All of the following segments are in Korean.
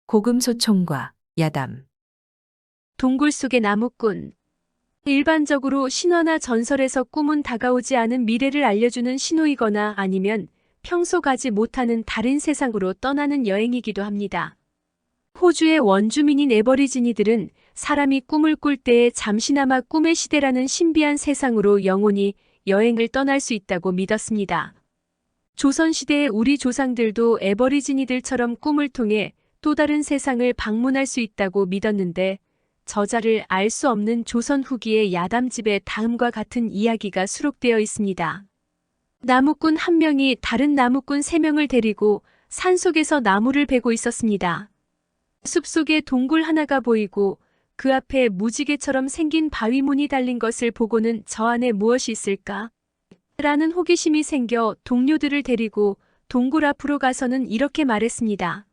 고금소총과 야담. 동굴 속의 나무꾼. 일반적으로 신화나 전설에서 꿈은 다가오지 않은 미래를 알려주는 신호이거나 아니면 평소 가지 못하는 다른 세상으로 떠나는 여행이기도 합니다. 호주의 원주민인 애버리지니들은 사람이 꿈을 꿀 때에 잠시나마 꿈의 시대라는 신비한 세상으로 영원히 여행을 떠날 수 있다고 믿었습니다. 조선시대의 우리 조상들도 애버리지니들처럼 꿈을 통해 또 다른 세상을 방문할 수 있다고 믿었는데 저자를 알 수 없는 조선 후기의 야담집에 다음과 같은 이야기가 수록되어 있습니다. 나무꾼 한 명이 다른 나무꾼 3명을 데리고 산속에서 나무를 베고 있었습니다. 숲속에 동굴 하나가 보이고 그 앞에 무지개처럼 생긴 바위문이 달린 것을 보고는 저 안에 무엇이 있을까? 라는 호기심이 생겨 동료들을 데리고 동굴 앞으로 가서는 이렇게 말했습니다.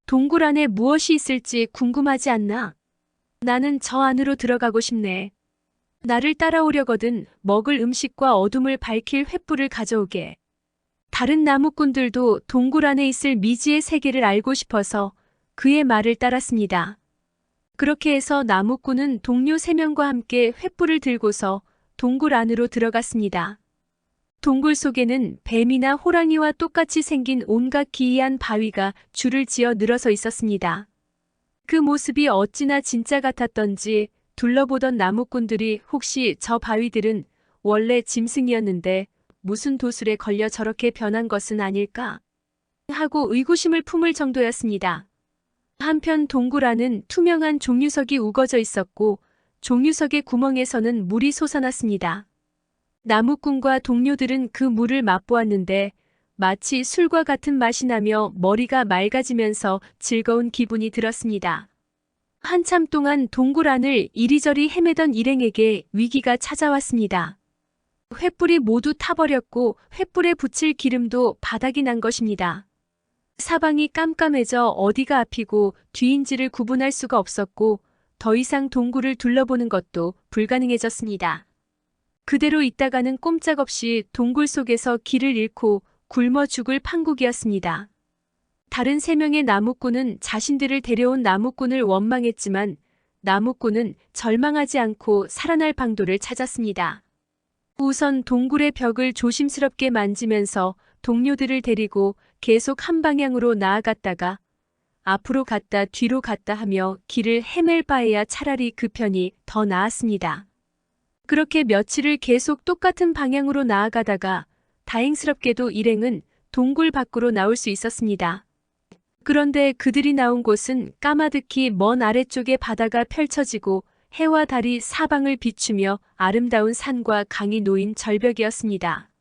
동굴 안에 무엇이 있을지 궁금하지 않나? 나는 저 안으로 들어가고 싶네. 나를 따라오려거든 먹을 음식과 어둠을 밝힐 횃불을 가져오게. 다른 나무꾼들도 동굴 안에 있을 미지의 세계를 알고 싶어서 그의 말을 따랐습니다. 그렇게 해서 나무꾼은 동료 3명과 함께 횃불을 들고서 동굴 안으로 들어갔습니다. 동굴 속에는 뱀이나 호랑이와 똑같이 생긴 온갖 기이한 바위가 줄을 지어 늘어서 있었습니다. 그 모습이 어찌나 진짜 같았던지 둘러보던 나무꾼들이 혹시 저 바위들은 원래 짐승이었는데 무슨 도술에 걸려 저렇게 변한 것은 아닐까? 하고 의구심을 품을 정도였습니다. 한편 동굴 안은 투명한 종유석이 우거져 있었고 종유석의 구멍에서는 물이 솟아났습니다. 나무꾼과 동료들은 그 물을 맛보았는데 마치 술과 같은 맛이 나며 머리가 맑아지면서 즐거운 기분이 들었습니다. 한참 동안 동굴 안을 이리저리 헤매던 일행에게 위기가 찾아왔습니다. 횃불이 모두 타버렸고 횃불에 붙일 기름도 바닥이 난 것입니다. 사방이 깜깜해져 어디가 앞이고 뒤인지를 구분할 수가 없었고 더 이상 동굴을 둘러보는 것도 불가능해졌습니다. 그대로 있다가는 꼼짝없이 동굴 속에서 길을 잃고 굶어 죽을 판국이었습니다. 다른 3명의 나무꾼은 자신들을 데려온 나무꾼을 원망했지만 나무꾼은 절망하지 않고 살아날 방도를 찾았습니다. 우선 동굴의 벽을 조심스럽게 만지면서 동료들을 데리고 계속 한 방향으로 나아갔다가 앞으로 갔다 뒤로 갔다 하며 길을 헤맬 바에야 차라리 그 편이 더 나았습니다. 그렇게 며칠을 계속 똑같은 방향으로 나아가다가 다행스럽게도 일행은 동굴 밖으로 나올 수 있었습니다. 그런데 그들이 나온 곳은 까마득히 먼 아래쪽에 바다가 펼쳐지고 해와 달이 사방을 비추며 아름다운 산과 강이 놓인 절벽이었습니다.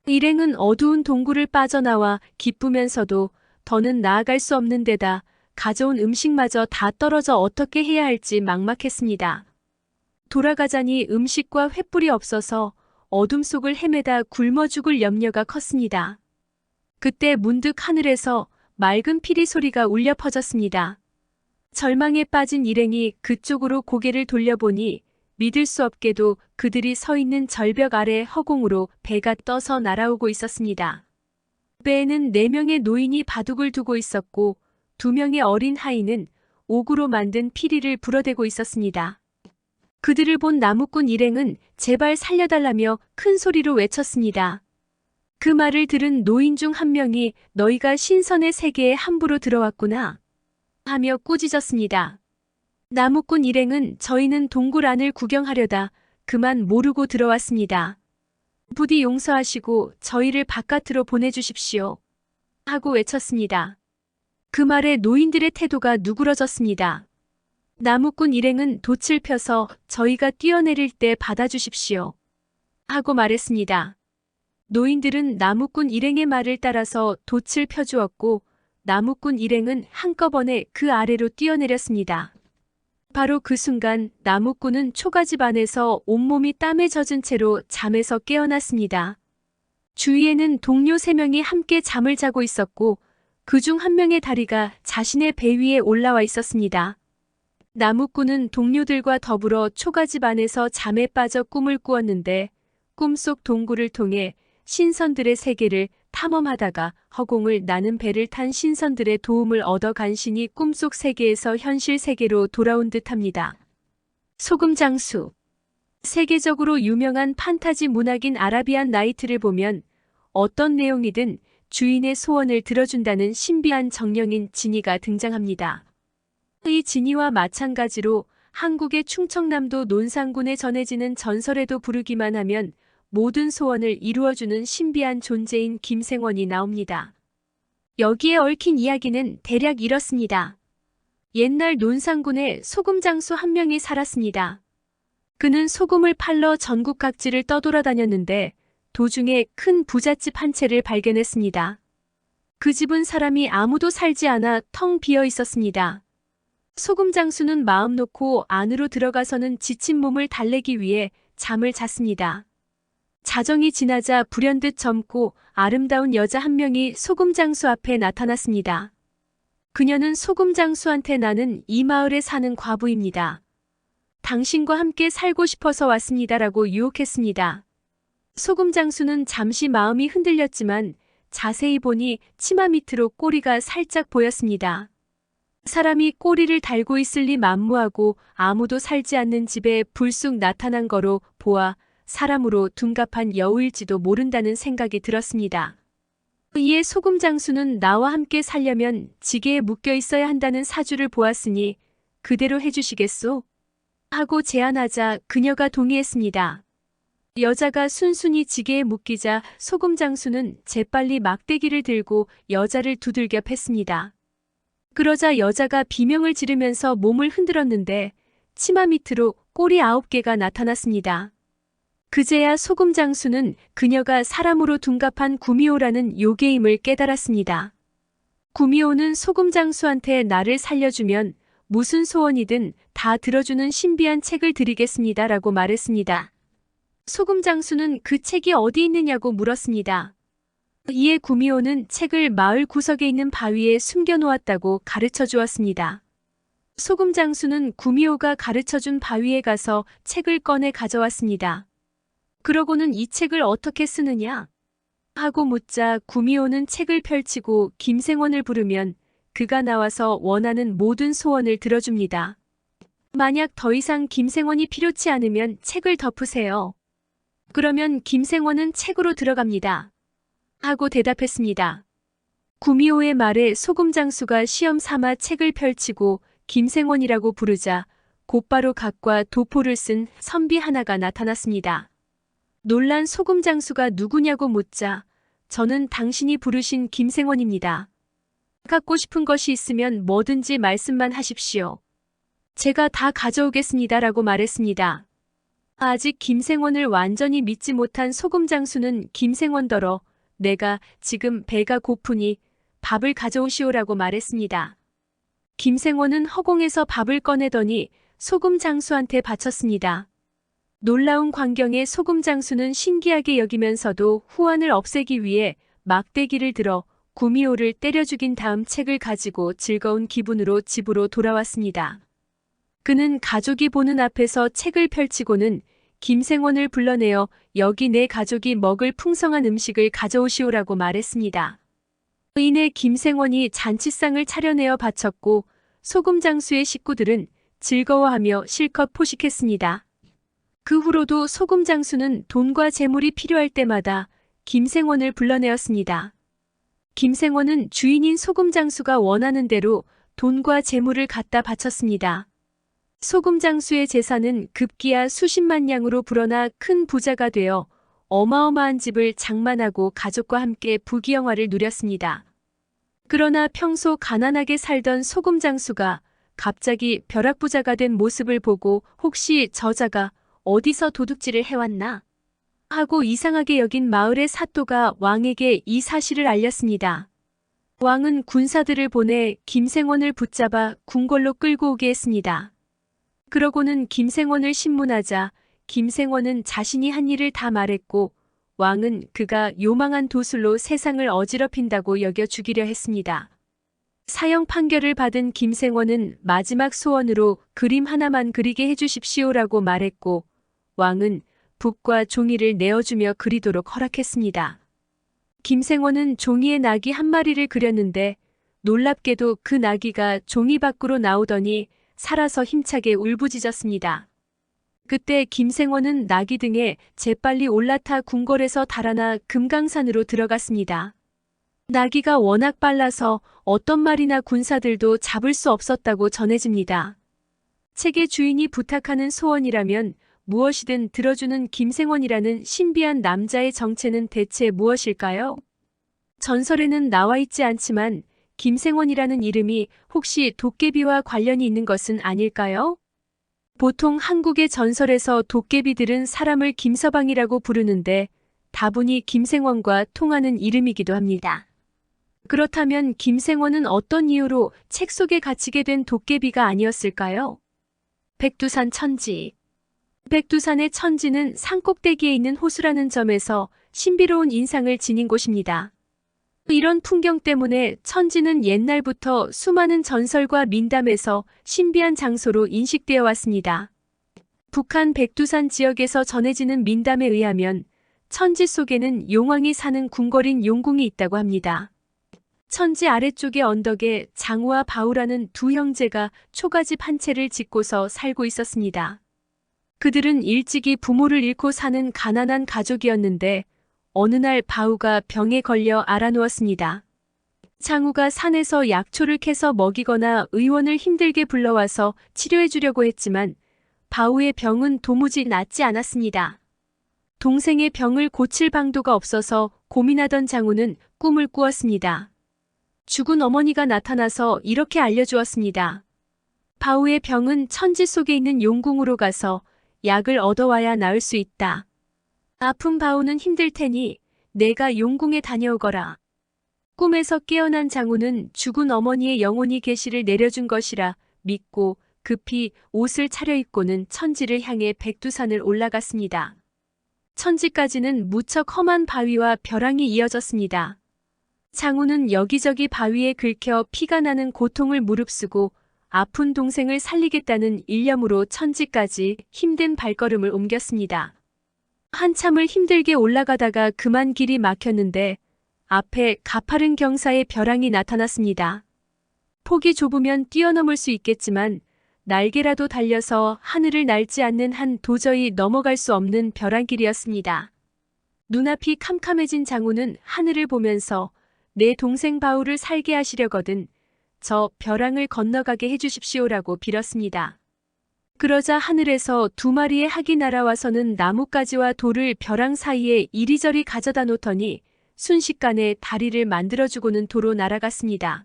일행은 어두운 동굴을 빠져나와 기쁘면서도 더는 나아갈 수 없는 데다 가져온 음식마저 다 떨어져 어떻게 해야 할지 막막했습니다. 돌아가자니 음식과 횃불이 없어서 어둠 속을 헤매다 굶어 죽을 염려가 컸습니다. 그때 문득 하늘에서 맑은 피리 소리가 울려 퍼졌습니다. 절망에 빠진 일행이 그쪽으로 고개를 돌려보니 믿을 수 없게도 그들이 서 있는 절벽 아래 허공으로 배가 떠서 날아오고 있었습니다. 배에는 4명의 노인이 바둑을 두고 있었고 2명의 어린 하인은 옥으로 만든 피리를 불어대고 있었습니다. 그들을 본 나무꾼 일행은 제발 살려달라며 큰 소리로 외쳤습니다. 그 말을 들은 노인 중 한 명이 너희가 신선의 세계에 함부로 들어왔구나 하며 꾸짖었습니다. 나무꾼 일행은 저희는 동굴 안을 구경하려다 그만 모르고 들어왔습니다. 부디 용서하시고 저희를 바깥으로 보내주십시오 하고 외쳤습니다. 그 말에 노인들의 태도가 누그러졌습니다. 나무꾼 일행은 돛을 펴서 저희가 뛰어내릴 때 받아주십시오 하고 말했습니다. 노인들은 나무꾼 일행의 말을 따라서 돛을 펴주었고 나무꾼 일행은 한꺼번에 그 아래로 뛰어내렸습니다. 바로 그 순간 나무꾼은 초가집 안에서 온몸이 땀에 젖은 채로 잠에서 깨어났습니다. 주위에는 동료 3명이 함께 잠을 자고 있었고 그중 한 명의 다리가 자신의 배 위에 올라와 있었습니다. 나무꾼은 동료들과 더불어 초가집 안에서 잠에 빠져 꿈을 꾸었는데 꿈속 동굴을 통해 신선들의 세계를 탐험하다가 허공을 나는 배를 탄 신선들의 도움을 얻어 간신히 꿈속 세계에서 현실 세계로 돌아온 듯합니다. 소금장수. 세계적으로 유명한 판타지 문학인 아라비안 나이트를 보면 어떤 내용이든 주인의 소원을 들어준다는 신비한 정령인 지니가 등장합니다. 이 지니와 마찬가지로 한국의 충청남도 논산군에 전해지는 전설에도 부르기만 하면 모든 소원을 이루어주는 신비한 존재인 김생원이 나옵니다. 여기에 얽힌 이야기는 대략 이렇습니다. 옛날 논산군에 소금장수 한 명이 살았습니다. 그는 소금을 팔러 전국 각지를 떠돌아다녔는데 도중에 큰 부잣집 한 채를 발견했습니다. 그 집은 사람이 아무도 살지 않아 텅 비어 있었습니다. 소금장수는 마음 놓고 안으로 들어가서는 지친 몸을 달래기 위해 잠을 잤습니다. 자정이 지나자 불현듯 젊고 아름다운 여자 한 명이 소금장수 앞에 나타났습니다. 그녀는 소금장수한테 나는 이 마을에 사는 과부입니다. 당신과 함께 살고 싶어서 왔습니다라고 유혹했습니다. 소금장수는 잠시 마음이 흔들렸지만 자세히 보니 치마 밑으로 꼬리가 살짝 보였습니다. 사람이 꼬리를 달고 있을 리 만무하고 아무도 살지 않는 집에 불쑥 나타난 거로 보아 사람으로 둔갑한 여우일지도 모른다는 생각이 들었습니다. 이에 소금장수는 나와 함께 살려면 지게에 묶여 있어야 한다는 사주를 보았으니 그대로 해주시겠소? 하고 제안하자 그녀가 동의했습니다. 여자가 순순히 지게에 묶이자 소금장수는 재빨리 막대기를 들고 여자를 두들겨 팼습니다. 그러자 여자가 비명을 지르면서 몸을 흔들었는데 치마 밑으로 꼬리 9개가 나타났습니다. 그제야 소금장수는 그녀가 사람으로 둔갑한 구미호라는 요괴임을 깨달았습니다. 구미호는 소금장수한테 나를 살려주면 무슨 소원이든 다 들어주는 신비한 책을 드리겠습니다 라고 말했습니다. 소금장수는 그 책이 어디 있느냐고 물었습니다. 이에 구미호는 책을 마을 구석에 있는 바위에 숨겨놓았다고 가르쳐 주었습니다. 소금장수는 구미호가 가르쳐준 바위에 가서 책을 꺼내 가져왔습니다. 그러고는 이 책을 어떻게 쓰느냐? 하고 묻자 구미호는 책을 펼치고 김생원을 부르면 그가 나와서 원하는 모든 소원을 들어줍니다. 만약 더 이상 김생원이 필요치 않으면 책을 덮으세요. 그러면 김생원은 책으로 들어갑니다. 하고 대답했습니다. 구미호의 말에 소금장수가 시험 삼아 책을 펼치고 김생원이라고 부르자 곧바로 각과 도포를 쓴 선비 하나가 나타났습니다. 놀란 소금장수가 누구냐고 묻자 저는 당신이 부르신 김생원입니다. 갖고 싶은 것이 있으면 뭐든지 말씀만 하십시오. 제가 다 가져오겠습니다 라고 말했습니다. 아직 김생원을 완전히 믿지 못한 소금장수는 김생원더러 내가 지금 배가 고프니 밥을 가져오시오라고 말했습니다. 김생원은 허공에서 밥을 꺼내더니 소금장수한테 바쳤습니다. 놀라운 광경에 소금장수는 신기하게 여기면서도 후환을 없애기 위해 막대기를 들어 구미호를 때려 죽인 다음 책을 가지고 즐거운 기분으로 집으로 돌아왔습니다. 그는 가족이 보는 앞에서 책을 펼치고는 김생원을 불러내어 여기 내 가족이 먹을 풍성한 음식을 가져오시오라고 말했습니다. 이내 김생원이 잔치상을 차려내어 바쳤고 소금장수의 식구들은 즐거워하며 실컷 포식했습니다. 그 후로도 소금장수는 돈과 재물이 필요할 때마다 김생원을 불러내었습니다. 김생원은 주인인 소금장수가 원하는 대로 돈과 재물을 갖다 바쳤습니다. 소금장수의 재산은 급기야 수십만 냥으로 불어나 큰 부자가 되어 어마어마한 집을 장만하고 가족과 함께 부귀영화를 누렸습니다. 그러나 평소 가난하게 살던 소금장수가 갑자기 벼락부자가 된 모습을 보고 혹시 저자가 어디서 도둑질을 해왔나? 하고 이상하게 여긴 마을의 사또가 왕에게 이 사실을 알렸습니다. 왕은 군사들을 보내 김생원을 붙잡아 궁궐로 끌고 오게 했습니다. 그러고는 김생원을 신문하자 김생원은 자신이 한 일을 다 말했고 왕은 그가 요망한 도술로 세상을 어지럽힌다고 여겨 죽이려 했습니다. 사형 판결을 받은 김생원은 마지막 소원으로 그림 하나만 그리게 해주십시오라고 말했고 왕은 붓과 종이를 내어주며 그리도록 허락했습니다. 김생원은 종이에 나귀 한 마리를 그렸는데 놀랍게도 그 나귀가 종이 밖으로 나오더니 살아서 힘차게 울부짖었습니다. 그때 김생원은 나귀 등에 재빨리 올라타 궁궐에서 달아나 금강산으로 들어갔습니다. 나귀가 워낙 빨라서 어떤 말이나 군사들도 잡을 수 없었다고 전해집니다. 책의 주인이 부탁하는 소원이라면 무엇이든 들어주는 김생원이라는 신비한 남자의 정체는 대체 무엇일까요? 전설에는 나와 있지 않지만 김생원이라는 이름이 혹시 도깨비와 관련이 있는 것은 아닐까요? 보통 한국의 전설에서 도깨비들은 사람을 김서방이라고 부르는데 다분히 김생원과 통하는 이름이기도 합니다. 그렇다면 김생원은 어떤 이유로 책 속에 갇히게 된 도깨비가 아니었을까요? 백두산 천지. 백두산의 천지는 산꼭대기에 있는 호수라는 점에서 신비로운 인상을 지닌 곳입니다. 이런 풍경 때문에 천지는 옛날부터 수많은 전설과 민담에서 신비한 장소로 인식되어 왔습니다. 북한 백두산 지역에서 전해지는 민담에 의하면 천지 속에는 용왕이 사는 궁궐인 용궁이 있다고 합니다. 천지 아래쪽의 언덕에 장우와 바우라는 두 형제가 초가집 한 채를 짓고서 살고 있었습니다. 그들은 일찍이 부모를 잃고 사는 가난한 가족이었는데 어느 날 바우가 병에 걸려 앓아누웠습니다. 장우가 산에서 약초를 캐서 먹이거나 의원을 힘들게 불러와서 치료해 주려고 했지만 바우의 병은 도무지 낫지 않았습니다. 동생의 병을 고칠 방도가 없어서 고민하던 장우는 꿈을 꾸었습니다. 죽은 어머니가 나타나서 이렇게 알려주었습니다. 바우의 병은 천지 속에 있는 용궁으로 가서 약을 얻어와야 나을 수 있다. 아픈 바우는 힘들 테니 내가 용궁에 다녀오거라. 꿈에서 깨어난 장우는 죽은 어머니의 영혼이 계시를 내려준 것이라 믿고 급히 옷을 차려입고는 천지를 향해 백두산을 올라갔습니다. 천지까지는 무척 험한 바위와 벼랑이 이어졌습니다. 장우는 여기저기 바위에 긁혀 피가 나는 고통을 무릅쓰고 아픈 동생을 살리겠다는 일념으로 천지까지 힘든 발걸음을 옮겼습니다. 한참을 힘들게 올라가다가 그만 길이 막혔는데 앞에 가파른 경사의 벼랑이 나타났습니다. 폭이 좁으면 뛰어넘을 수 있겠지만 날개라도 달려서 하늘을 날지 않는 한 도저히 넘어갈 수 없는 벼랑길이었습니다. 눈앞이 캄캄해진 장우는 하늘을 보면서 내 동생 바우를 살게 하시려거든 저 벼랑을 건너가게 해주십시오라고 빌었습니다. 그러자 하늘에서 두 마리의 학이 날아와서는 나뭇가지와 돌을 벼랑 사이에 이리저리 가져다 놓더니 순식간에 다리를 만들어주고는 도로 날아갔습니다.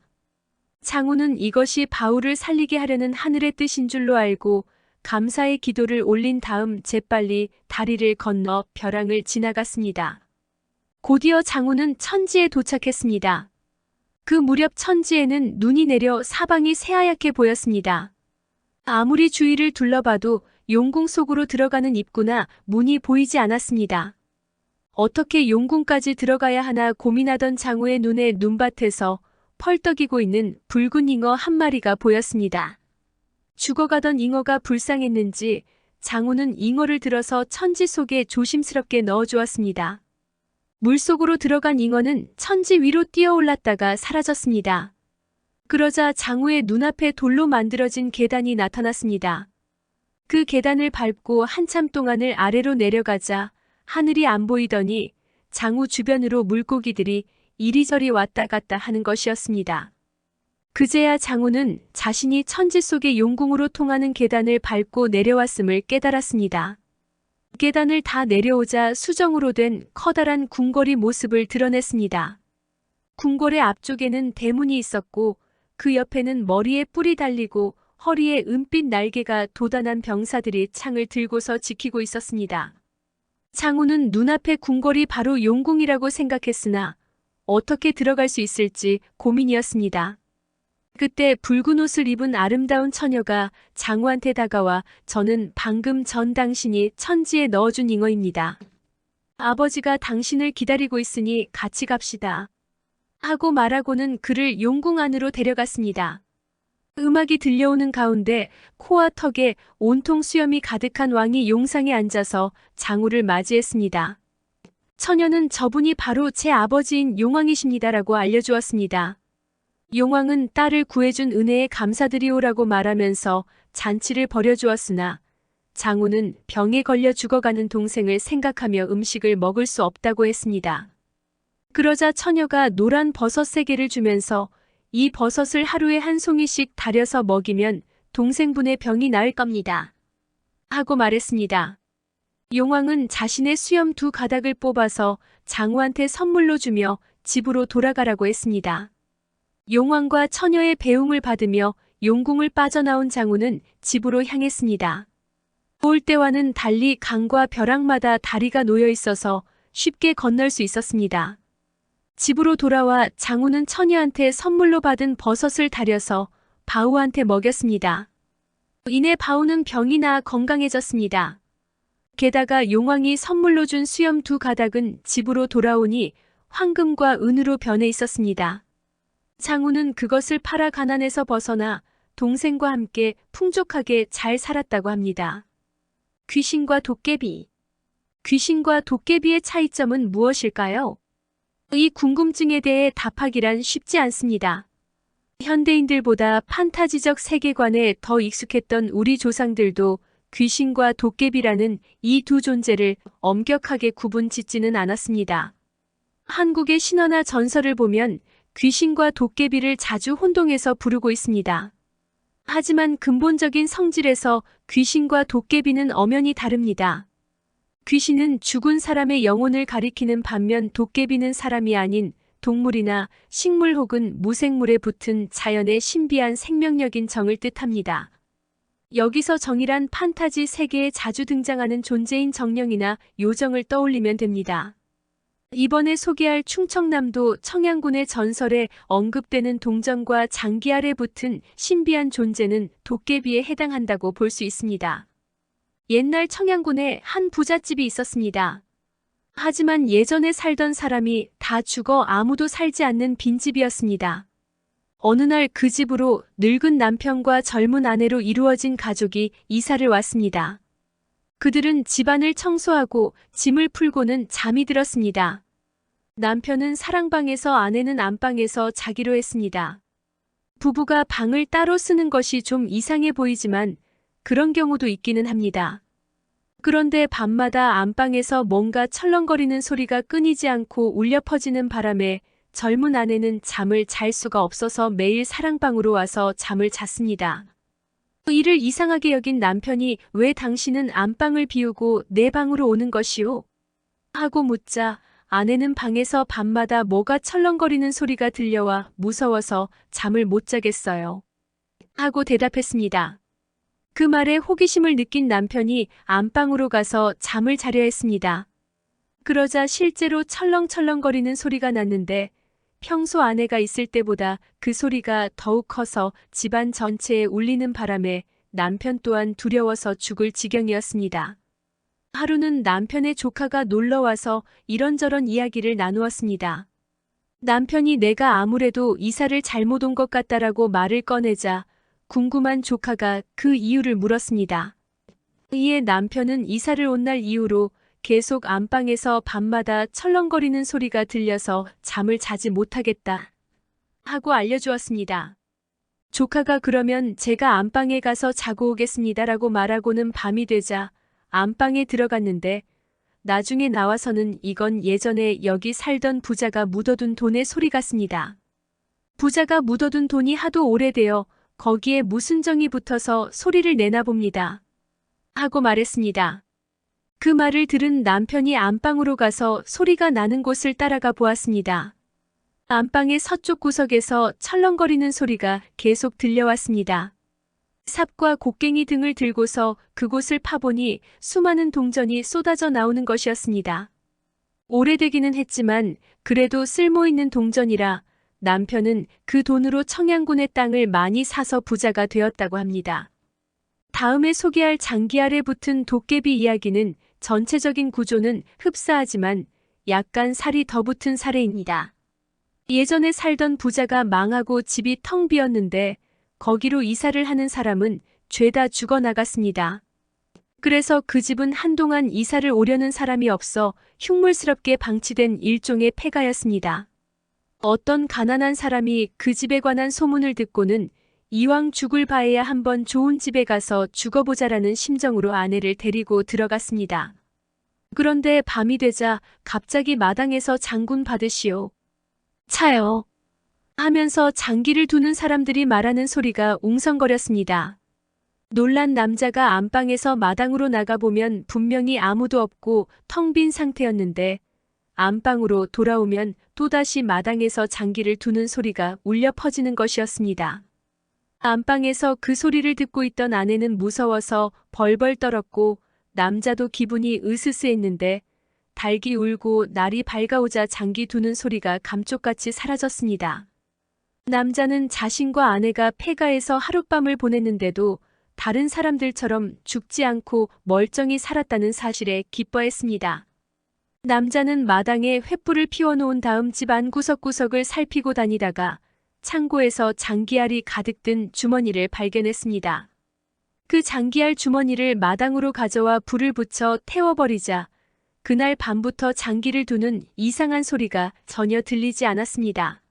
장우는 이것이 바우를 살리게 하려는 하늘의 뜻인 줄로 알고 감사의 기도를 올린 다음 재빨리 다리를 건너 벼랑을 지나갔습니다. 곧이어 장우는 천지에 도착했습니다. 그 무렵 천지에는 눈이 내려 사방이 새하얗게 보였습니다. 아무리 주위를 둘러봐도 용궁 속으로 들어가는 입구나 문이 보이지 않았습니다. 어떻게 용궁까지 들어가야 하나 고민하던 장우의 눈에 눈밭에서 펄떡이고 있는 붉은 잉어 한 마리가 보였습니다. 죽어가던 잉어가 불쌍했는지 장우는 잉어를 들어서 천지 속에 조심스럽게 넣어주었습니다. 물속으로 들어간 잉어는 천지 위로 뛰어올랐다가 사라졌습니다. 그러자 장우의 눈앞에 돌로 만들어진 계단이 나타났습니다. 그 계단을 밟고 한참 동안을 아래로 내려가자 하늘이 안 보이더니 장우 주변으로 물고기들이 이리저리 왔다 갔다 하는 것이었습니다. 그제야 장우는 자신이 천지 속의 용궁으로 통하는 계단을 밟고 내려왔음을 깨달았습니다. 계단을 다 내려오자 수정으로 된 커다란 궁궐이 모습을 드러냈습니다. 궁궐의 앞쪽에는 대문이 있었고 그 옆에는 머리에 뿔이 달리고 허리에 은빛 날개가 돋아난 병사들이 창을 들고서 지키고 있었습니다. 장우는 눈앞의 궁궐이 바로 용궁이라고 생각했으나 어떻게 들어갈 수 있을지 고민이었습니다. 그때 붉은 옷을 입은 아름다운 처녀가 장우한테 다가와 저는 방금 전 당신이 천지에 넣어준 잉어입니다. 아버지가 당신을 기다리고 있으니 같이 갑시다. 하고 말하고는 그를 용궁 안으로 데려갔습니다. 음악이 들려오는 가운데 코와 턱에 온통 수염이 가득한 왕이 용상에 앉아서 장우를 맞이했습니다. 처녀는 저분이 바로 제 아버지인 용왕이십니다라고 알려주었습니다. 용왕은 딸을 구해준 은혜에 감사드리오라고 말하면서 잔치를 벌여주었으나 장우는 병에 걸려 죽어가는 동생을 생각하며 음식을 먹을 수 없다고 했습니다. 그러자 처녀가 노란 버섯 3개를 주면서 이 버섯을 하루에 한 송이씩 달여서 먹이면 동생분의 병이 나을 겁니다. 하고 말했습니다. 용왕은 자신의 수염 2가닥을 뽑아서 장우한테 선물로 주며 집으로 돌아가라고 했습니다. 용왕과 처녀의 배웅을 받으며 용궁을 빠져나온 장우는 집으로 향했습니다. 올 때와는 달리 강과 벼락마다 다리가 놓여 있어서 쉽게 건널 수 있었습니다. 집으로 돌아와 장우는 처녀한테 선물로 받은 버섯을 달여서 바우한테 먹였습니다. 이내 바우는 병이 나아 건강해졌습니다. 게다가 용왕이 선물로 준 수염 2가닥은 집으로 돌아오니 황금과 은으로 변해 있었습니다. 장우는 그것을 팔아 가난에서 벗어나 동생과 함께 풍족하게 잘 살았다고 합니다. 귀신과 도깨비. 귀신과 도깨비의 차이점은 무엇일까요? 이 궁금증에 대해 답하기란 쉽지 않습니다. 현대인들보다 판타지적 세계관에 더 익숙했던 우리 조상들도 귀신과 도깨비라는 이 두 존재를 엄격하게 구분짓지는 않았습니다. 한국의 신화나 전설을 보면 귀신과 도깨비를 자주 혼동해서 부르고 있습니다. 하지만 근본적인 성질에서 귀신과 도깨비는 엄연히 다릅니다. 귀신은 죽은 사람의 영혼을 가리키는 반면 도깨비는 사람이 아닌 동물이나 식물 혹은 무생물에 붙은 자연의 신비한 생명력인 정을 뜻합니다. 여기서 정이란 판타지 세계에 자주 등장하는 존재인 정령이나 요정을 떠올리면 됩니다. 이번에 소개할 충청남도 청양군의 전설에 언급되는 동전과 장기 아래 붙은 신비한 존재는 도깨비에 해당한다고 볼 수 있습니다. 옛날 청양군에 한 부잣집이 있었습니다. 하지만 예전에 살던 사람이 다 죽어 아무도 살지 않는 빈집이었습니다. 어느 날 그 집으로 늙은 남편과 젊은 아내로 이루어진 가족이 이사를 왔습니다. 그들은 집안을 청소하고 짐을 풀고는 잠이 들었습니다. 남편은 사랑방에서 아내는 안방에서 자기로 했습니다. 부부가 방을 따로 쓰는 것이 좀 이상해 보이지만 그런 경우도 있기는 합니다. 그런데 밤마다 안방에서 뭔가 철렁거리는 소리가 끊이지 않고 울려 퍼지는 바람에 젊은 아내는 잠을 잘 수가 없어서 매일 사랑방으로 와서 잠을 잤습니다. 이를 이상하게 여긴 남편이 왜 당신은 안방을 비우고 내 방으로 오는 것이오? 하고 묻자 아내는 방에서 밤마다 뭐가 철렁거리는 소리가 들려와 무서워서 잠을 못 자겠어요. 하고 대답했습니다. 그 말에 호기심을 느낀 남편이 안방으로 가서 잠을 자려 했습니다. 그러자 실제로 철렁철렁거리는 소리가 났는데 평소 아내가 있을 때보다 그 소리가 더욱 커서 집안 전체에 울리는 바람에 남편 또한 두려워서 죽을 지경이었습니다. 하루는 남편의 조카가 놀러와서 이런저런 이야기를 나누었습니다. 남편이 내가 아무래도 이사를 잘못 온 것 같다라고 말을 꺼내자 궁금한 조카가 그 이유를 물었습니다. 이에 남편은 이사를 온 날 이후로 계속 안방에서 밤마다 철렁거리는 소리가 들려서 잠을 자지 못하겠다 하고 알려주었습니다. 조카가 그러면 제가 안방에 가서 자고 오겠습니다라고 말하고는 밤이 되자 안방에 들어갔는데 나중에 나와서는 이건 예전에 여기 살던 부자가 묻어둔 돈의 소리 같습니다. 부자가 묻어둔 돈이 하도 오래되어 거기에 무슨 정이 붙어서 소리를 내나 봅니다. 하고 말했습니다. 그 말을 들은 남편이 안방으로 가서 소리가 나는 곳을 따라가 보았습니다. 안방의 서쪽 구석에서 철렁거리는 소리가 계속 들려왔습니다. 삽과 곡괭이 등을 들고서 그곳을 파보니 수많은 동전이 쏟아져 나오는 것이었습니다. 오래되기는 했지만 그래도 쓸모있는 동전이라 남편은 그 돈으로 청양군의 땅을 많이 사서 부자가 되었다고 합니다. 다음에 소개할 장기 아래 붙은 도깨비 이야기는 전체적인 구조는 흡사하지만 약간 살이 더 붙은 사례입니다. 예전에 살던 부자가 망하고 집이 텅 비었는데 거기로 이사를 하는 사람은 죄다 죽어나갔습니다. 그래서 그 집은 한동안 이사를 오려는 사람이 없어 흉물스럽게 방치된 일종의 폐가였습니다. 어떤 가난한 사람이 그 집에 관한 소문을 듣고는 이왕 죽을 바에야 한번 좋은 집에 가서 죽어보자라는 심정으로 아내를 데리고 들어갔습니다. 그런데 밤이 되자 갑자기 마당에서 장군 받으시오. 차요. 하면서 장기를 두는 사람들이 말하는 소리가 웅성거렸습니다. 놀란 남자가 안방에서 마당으로 나가보면 분명히 아무도 없고 텅 빈 상태였는데 안방으로 돌아오면 또다시 마당에서 장기를 두는 소리가 울려 퍼지는 것이었습니다. 안방에서 그 소리를 듣고 있던 아내는 무서워서 벌벌 떨었고 남자도 기분이 으스스했는데 닭이 울고 날이 밝아오자 장기 두는 소리가 감쪽같이 사라졌습니다. 남자는 자신과 아내가 폐가에서 하룻밤을 보냈는데도 다른 사람들처럼 죽지 않고 멀쩡히 살았다는 사실에 기뻐했습니다. 남자는 마당에 횃불을 피워놓은 다음 집 안 구석구석을 살피고 다니다가 창고에서 장기알이 가득 든 주머니를 발견했습니다. 그 장기알 주머니를 마당으로 가져와 불을 붙여 태워버리자 그날 밤부터 장기를 두는 이상한 소리가 전혀 들리지 않았습니다.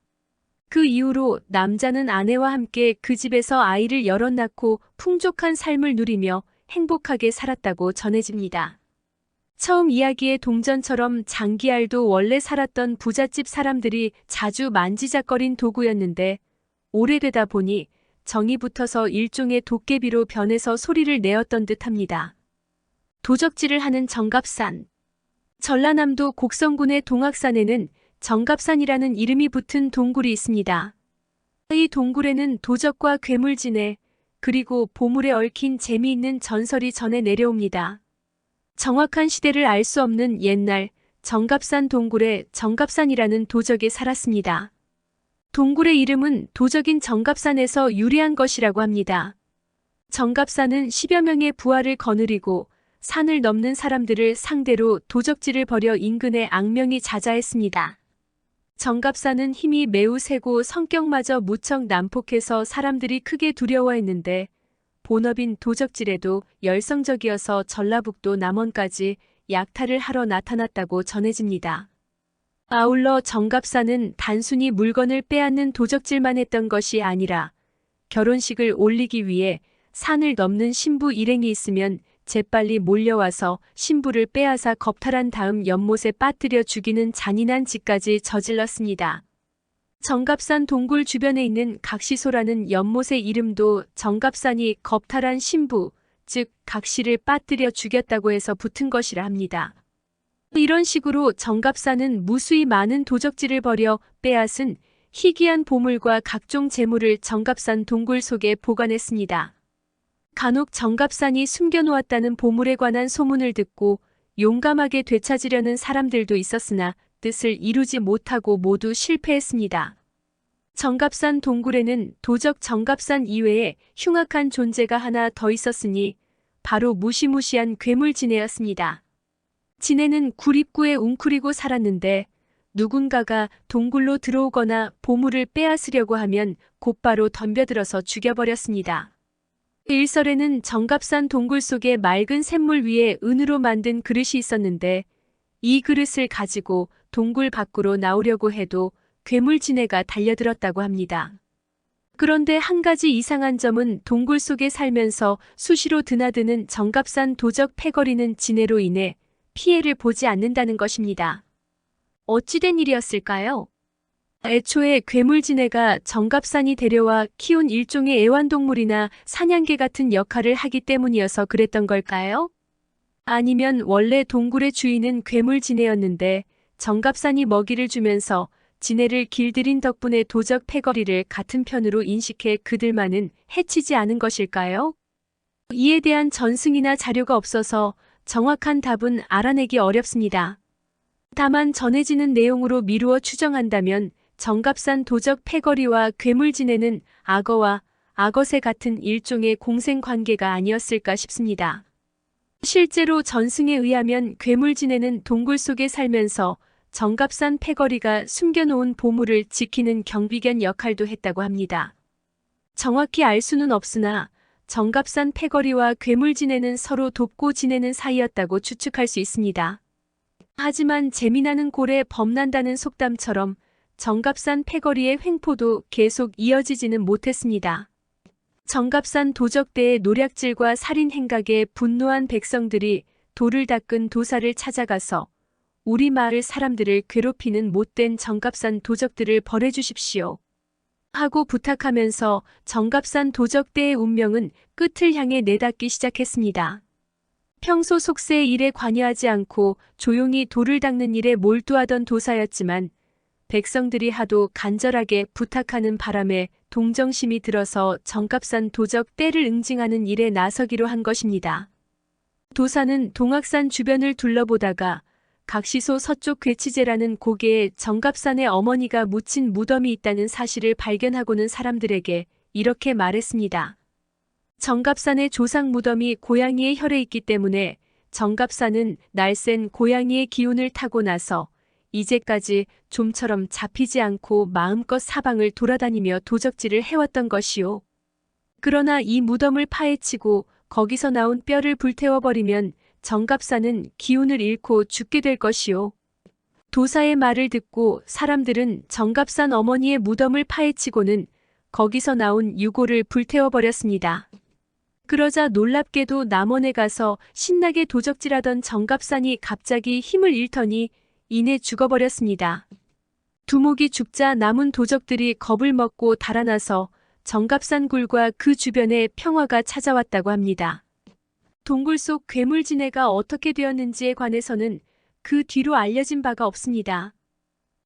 그 이후로 남자는 아내와 함께 그 집에서 아이를 여럿 낳고 풍족한 삶을 누리며 행복하게 살았다고 전해집니다. 처음 이야기의 동전처럼 장기알도 원래 살았던 부잣집 사람들이 자주 만지작거린 도구였는데 오래되다 보니 정이 붙어서 일종의 도깨비로 변해서 소리를 내었던 듯합니다. 도적질을 하는 정갑산. 전라남도 곡성군의 동악산에는 정갑산이라는 이름이 붙은 동굴이 있습니다. 이 동굴에는 도적과 괴물지네 그리고 보물에 얽힌 재미있는 전설이 전해 내려옵니다. 정확한 시대를 알 수 없는 옛날 정갑산 동굴에 정갑산이라는 도적이 살았습니다. 동굴의 이름은 도적인 정갑산에서 유래한 것이라고 합니다. 정갑산은 10여 명의 부하를 거느리고 산을 넘는 사람들을 상대로 도적질을 벌여 인근에 악명이 자자했습니다. 정갑산은 힘이 매우 세고 성격마저 무척 난폭해서 사람들이 크게 두려워했는데 본업인 도적질에도 열성적이어서 전라북도 남원까지 약탈을 하러 나타났다고 전해집니다. 아울러 정갑산은 단순히 물건을 빼앗는 도적질만 했던 것이 아니라 결혼식을 올리기 위해 산을 넘는 신부 일행이 있으면 재빨리 몰려와서 신부를 빼앗아 겁탈한 다음 연못에 빠뜨려 죽이는 잔인한 짓까지 저질렀습니다. 정갑산 동굴 주변에 있는 각시소라는 연못의 이름도 정갑산이 겁탈한 신부, 즉 각시를 빠뜨려 죽였다고 해서 붙은 것이라 합니다. 이런 식으로 정갑산은 무수히 많은 도적질을 벌여 빼앗은 희귀한 보물과 각종 재물을 정갑산 동굴 속에 보관했습니다. 간혹 정갑산이 숨겨놓았다는 보물에 관한 소문을 듣고 용감하게 되찾으려는 사람들도 있었으나 뜻을 이루지 못하고 모두 실패했습니다. 정갑산 동굴에는 도적 정갑산 이외에 흉악한 존재가 하나 더 있었으니 바로 무시무시한 괴물지네였습니다. 지네는 굴입구에 웅크리고 살았는데 누군가가 동굴로 들어오거나 보물을 빼앗으려고 하면 곧바로 덤벼들어서 죽여버렸습니다. 일설에는 정갑산 동굴 속에 맑은 샘물 위에 은으로 만든 그릇이 있었는데 이 그릇을 가지고 동굴 밖으로 나오려고 해도 괴물지네가 달려들었다고 합니다. 그런데 한 가지 이상한 점은 동굴 속에 살면서 수시로 드나드는 정갑산 도적 패거리는 지네로 인해 피해를 보지 않는다는 것입니다. 어찌된 일이었을까요? 애초에 괴물지네가 정갑산이 데려와 키운 일종의 애완동물이나 사냥개 같은 역할을 하기 때문이어서 그랬던 걸까요? 아니면 원래 동굴의 주인은 괴물지네였는데 정갑산이 먹이를 주면서 지네를 길들인 덕분에 도적 패거리를 같은 편으로 인식해 그들만은 해치지 않은 것일까요? 이에 대한 전승이나 자료가 없어서 정확한 답은 알아내기 어렵습니다. 다만 전해지는 내용으로 미루어 추정한다면 정갑산 도적 패거리와 괴물지네는 악어와 악어새 같은 일종의 공생관계가 아니었을까 싶습니다. 실제로 전승에 의하면 괴물지네는 동굴 속에 살면서 정갑산 패거리가 숨겨놓은 보물을 지키는 경비견 역할도 했다고 합니다. 정확히 알 수는 없으나 정갑산 패거리와 괴물지네는 서로 돕고 지내는 사이였다고 추측할 수 있습니다. 하지만 재미나는 골에 범난다는 속담처럼 정갑산 패거리의 횡포도 계속 이어지지는 못했습니다. 정갑산 도적대의 노략질과 살인 행각에 분노한 백성들이 돌을 닦은 도사를 찾아가서 우리 마을 사람들을 괴롭히는 못된 정갑산 도적들을 벌해주십시오 하고 부탁하면서 정갑산 도적대의 운명은 끝을 향해 내닫기 시작했습니다. 평소 속세의 일에 관여하지 않고 조용히 돌을 닦는 일에 몰두하던 도사였지만 백성들이 하도 간절하게 부탁하는 바람에 동정심이 들어서 정갑산 도적 떼를 응징하는 일에 나서기로 한 것입니다. 도사는 동악산 주변을 둘러보다가 각시소 서쪽 괴치제라는 고개에 정갑산의 어머니가 묻힌 무덤이 있다는 사실을 발견하고는 사람들에게 이렇게 말했습니다. 정갑산의 조상 무덤이 고양이의 혈에 있기 때문에 정갑산은 날쌘 고양이의 기운을 타고 나서 이제까지 좀처럼 잡히지 않고 마음껏 사방을 돌아다니며 도적질을 해왔던 것이요. 그러나 이 무덤을 파헤치고 거기서 나온 뼈를 불태워버리면 정갑산은 기운을 잃고 죽게 될 것이요. 도사의 말을 듣고 사람들은 정갑산 어머니의 무덤을 파헤치고는 거기서 나온 유골을 불태워버렸습니다. 그러자 놀랍게도 남원에 가서 신나게 도적질하던 정갑산이 갑자기 힘을 잃더니 이내 죽어버렸습니다. 두목이 죽자 남은 도적들이 겁을 먹고 달아나서 정갑산 굴과 그 주변에 평화가 찾아왔다고 합니다. 동굴 속 괴물지네가 어떻게 되었는지에 관해서는 그 뒤로 알려진 바가 없습니다.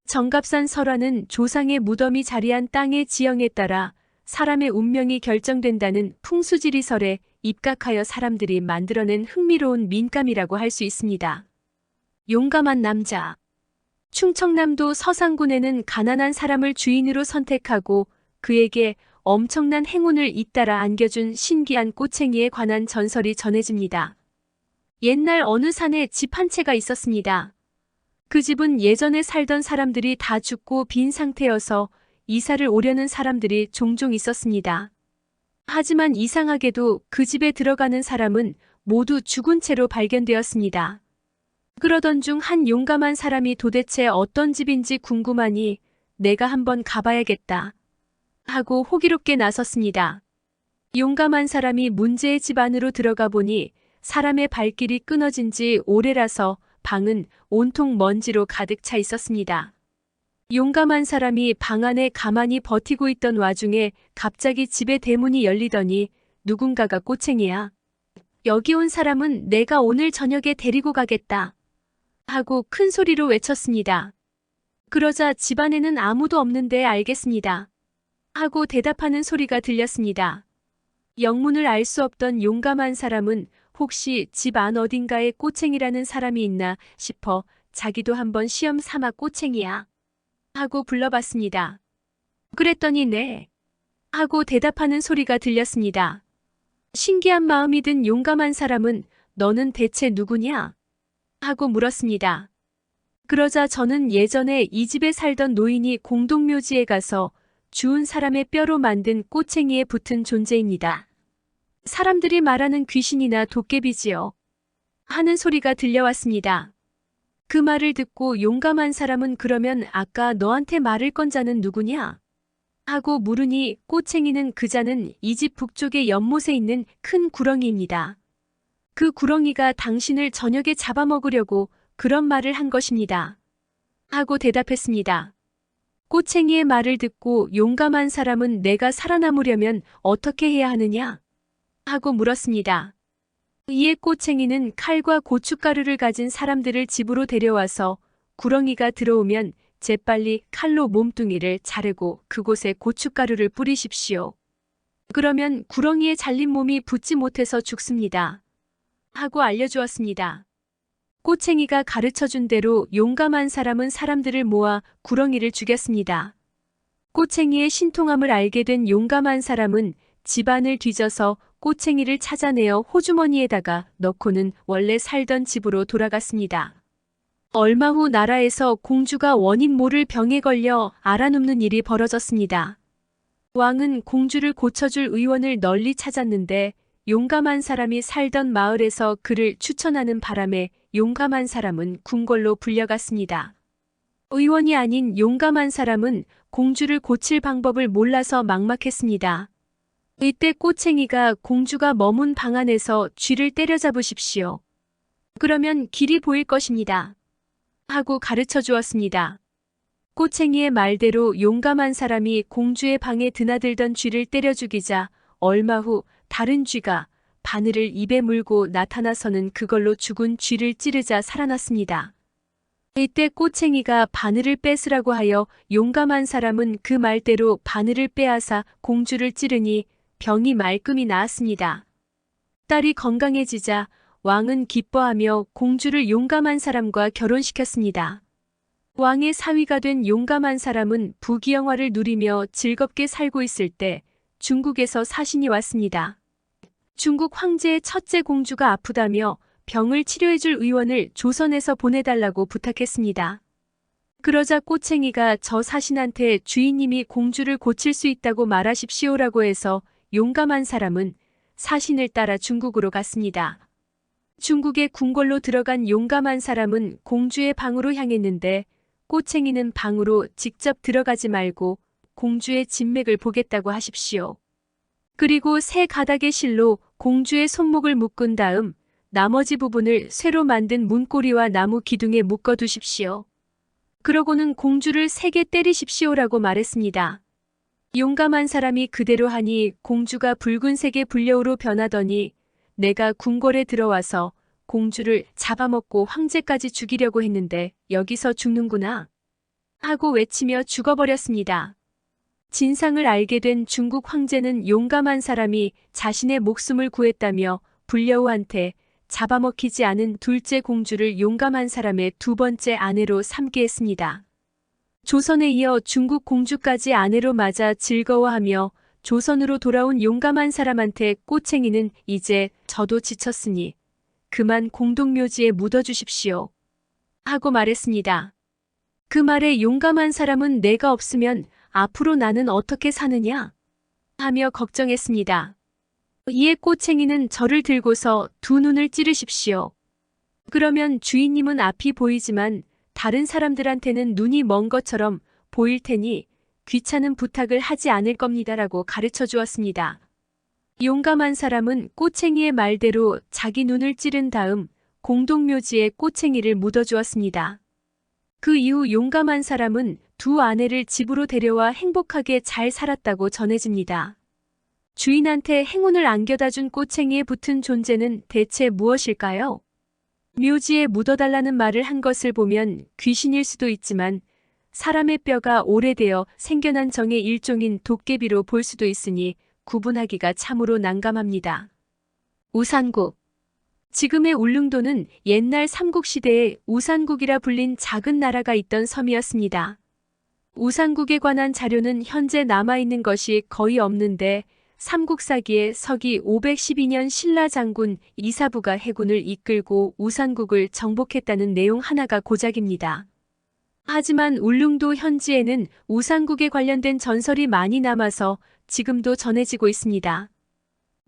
정갑산 설화는 조상의 무덤이 자리한 땅의 지형에 따라 사람의 운명이 결정된다는 풍수지리설에 입각하여 사람들이 만들어낸 흥미로운 민감이라고 할 수 있습니다. 용감한 남자. 충청남도 서산군에는 가난한 사람을 주인으로 선택하고 그에게 엄청난 행운을 잇따라 안겨준 신기한 꼬챙이에 관한 전설이 전해집니다. 옛날 어느 산에 집 한 채가 있었습니다. 그 집은 예전에 살던 사람들이 다 죽고 빈 상태여서 이사를 오려는 사람들이 종종 있었습니다. 하지만 이상하게도 그 집에 들어가는 사람은 모두 죽은 채로 발견되었습니다. 그러던 중 한 용감한 사람이 도대체 어떤 집인지 궁금하니 내가 한번 가봐야겠다 하고 호기롭게 나섰습니다. 용감한 사람이 문제의 집 안으로 들어가 보니 사람의 발길이 끊어진 지 오래라서 방은 온통 먼지로 가득 차 있었습니다. 용감한 사람이 방 안에 가만히 버티고 있던 와중에 갑자기 집의 대문이 열리더니 누군가가 꼬챙이야. 여기 온 사람은 내가 오늘 저녁에 데리고 가겠다 하고 큰 소리로 외쳤습니다. 그러자 집안에는 아무도 없는데 알겠습니다 하고 대답하는 소리가 들렸습니다. 영문을 알 수 없던 용감한 사람은 혹시 집 안 어딘가에 꼬챙이라는 사람이 있나 싶어 자기도 한번 시험 삼아 꼬챙이야 하고 불러봤습니다. 그랬더니 네 하고 대답하는 소리가 들렸습니다. 신기한 마음이 든 용감한 사람은 너는 대체 누구냐 하고 물었습니다. 그러자 저는 예전에 이 집에 살던 노인이 공동묘지에 가서 주운 사람의 뼈로 만든 꼬챙이에 붙은 존재입니다. 사람들이 말하는 귀신이나 도깨비지요 하는 소리가 들려왔습니다. 그 말을 듣고 용감한 사람은 그러면 아까 너한테 말을 건 자는 누구냐 하고 물으니 꼬챙이는 그 자는 이 집 북쪽의 연못에 있는 큰 구렁이입니다. 그 구렁이가 당신을 저녁에 잡아먹으려고 그런 말을 한 것입니다 하고 대답했습니다. 꼬챙이의 말을 듣고 용감한 사람은 내가 살아남으려면 어떻게 해야 하느냐 하고 물었습니다. 이에 꼬챙이는 칼과 고춧가루를 가진 사람들을 집으로 데려와서 구렁이가 들어오면 재빨리 칼로 몸뚱이를 자르고 그곳에 고춧가루를 뿌리십시오. 그러면 구렁이에 잘린 몸이 붙지 못해서 죽습니다 하고 알려주었습니다. 꼬챙이가 가르쳐준 대로 용감한 사람은 사람들을 모아 구렁이를 죽였습니다. 꼬챙이의 신통함을 알게 된 용감한 사람은 집안을 뒤져서 꼬챙이를 찾아내어 호주머니에다가 넣고는 원래 살던 집으로 돌아갔습니다. 얼마 후 나라에서 공주가 원인 모를 병에 걸려 앓아눕는 일이 벌어졌습니다. 왕은 공주를 고쳐줄 의원을 널리 찾았는데 용감한 사람이 살던 마을에서 그를 추천하는 바람에 용감한 사람은 궁궐로 불려갔습니다. 의원이 아닌 용감한 사람은 공주를 고칠 방법을 몰라서 막막했습니다. 이때 꼬챙이가 공주가 머문 방 안에서 쥐를 때려잡으십시오. 그러면 길이 보일 것입니다. 하고 가르쳐 주었습니다. 꼬챙이의 말대로 용감한 사람이 공주의 방에 드나들던 쥐를 때려 죽이자 얼마 후 다른 쥐가 바늘을 입에 물고 나타나서는 그걸로 죽은 쥐를 찌르자 살아났습니다. 이때 꼬챙이가 바늘을 뺏으라고 하여 용감한 사람은 그 말대로 바늘을 빼앗아 공주를 찌르니 병이 말끔히 나았습니다. 딸이 건강해지자 왕은 기뻐하며 공주를 용감한 사람과 결혼시켰습니다. 왕의 사위가 된 용감한 사람은 부귀영화를 누리며 즐겁게 살고 있을 때 중국에서 사신이 왔습니다. 중국 황제의 첫째 공주가 아프다며 병을 치료해줄 의원을 조선에서 보내달라고 부탁했습니다. 그러자 꼬챙이가 저 사신한테 주인님이 공주를 고칠 수 있다고 말하십시오라고 해서 용감한 사람은 사신을 따라 중국으로 갔습니다. 중국의 궁궐로 들어간 용감한 사람은 공주의 방으로 향했는데 꼬챙이는 방으로 직접 들어가지 말고 공주의 진맥을 보겠다고 하십시오. 그리고 새 가닥의 실로 공주의 손목을 묶은 다음 나머지 부분을 쇠로 만든 문고리와 나무 기둥에 묶어두십시오. 그러고는 공주를 세게 때리십시오라고 말했습니다. 용감한 사람이 그대로 하니 공주가 붉은색의 불려우로 변하더니 내가 궁궐에 들어와서 공주를 잡아먹고 황제까지 죽이려고 했는데 여기서 죽는구나 하고 외치며 죽어버렸습니다. 진상을 알게 된 중국 황제는 용감한 사람이 자신의 목숨을 구했다며 불려우한테 잡아먹히지 않은 둘째 공주를 용감한 사람의 두 번째 아내로 삼게 했습니다. 조선에 이어 중국 공주까지 아내로 맞아 즐거워하며 조선으로 돌아온 용감한 사람한테 꼬챙이는 이제 저도 지쳤으니 그만 공동묘지에 묻어주십시오. 하고 말했습니다. 그 말에 용감한 사람은 내가 없으면 앞으로 나는 어떻게 사느냐? 하며 걱정했습니다. 이에 꼬챙이는 저를 들고서 두 눈을 찌르십시오. 그러면 주인님은 앞이 보이지만 다른 사람들한테는 눈이 먼 것처럼 보일 테니 귀찮은 부탁을 하지 않을 겁니다라고 가르쳐 주었습니다. 용감한 사람은 꼬챙이의 말대로 자기 눈을 찌른 다음 공동묘지에 꼬챙이를 묻어주었습니다. 그 이후 용감한 사람은 두 아내를 집으로 데려와 행복하게 잘 살았다고 전해집니다. 주인한테 행운을 안겨다 준 꼬챙이에 붙은 존재는 대체 무엇일까요? 묘지에 묻어달라는 말을 한 것을 보면 귀신일 수도 있지만 사람의 뼈가 오래되어 생겨난 정의 일종인 도깨비로 볼 수도 있으니 구분하기가 참으로 난감합니다. 우산국. 지금의 울릉도는 옛날 삼국시대에 우산국이라 불린 작은 나라가 있던 섬이었습니다. 우산국에 관한 자료는 현재 남아있는 것이 거의 없는데 삼국사기에 서기 512년 신라 장군 이사부가 해군을 이끌고 우산국을 정복했다는 내용 하나가 고작입니다. 하지만 울릉도 현지에는 우산국에 관련된 전설이 많이 남아서 지금도 전해지고 있습니다.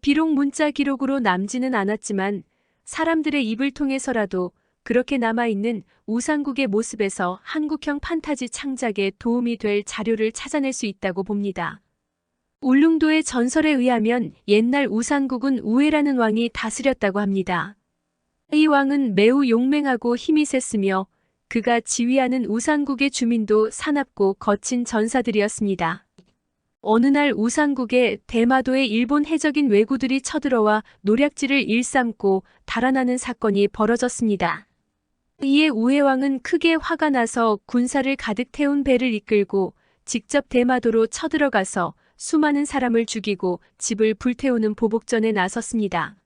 비록 문자 기록으로 남지는 않았지만 사람들의 입을 통해서라도 그렇게 남아있는 우산국의 모습에서 한국형 판타지 창작에 도움이 될 자료를 찾아낼 수 있다고 봅니다. 울릉도의 전설에 의하면 옛날 우산국은 우회라는 왕이 다스렸다고 합니다. 이 왕은 매우 용맹하고 힘이 셌으며 그가 지휘하는 우산국의 주민도 사납고 거친 전사들이었습니다. 어느 날 우산국에 대마도의 일본 해적인 왜구들이 쳐들어와 노략질을 일삼고 달아나는 사건이 벌어졌습니다. 이에 우회왕은 크게 화가 나서 군사를 가득 태운 배를 이끌고 직접 대마도로 쳐들어가서 수많은 사람을 죽이고 집을 불태우는 보복전에 나섰습니다.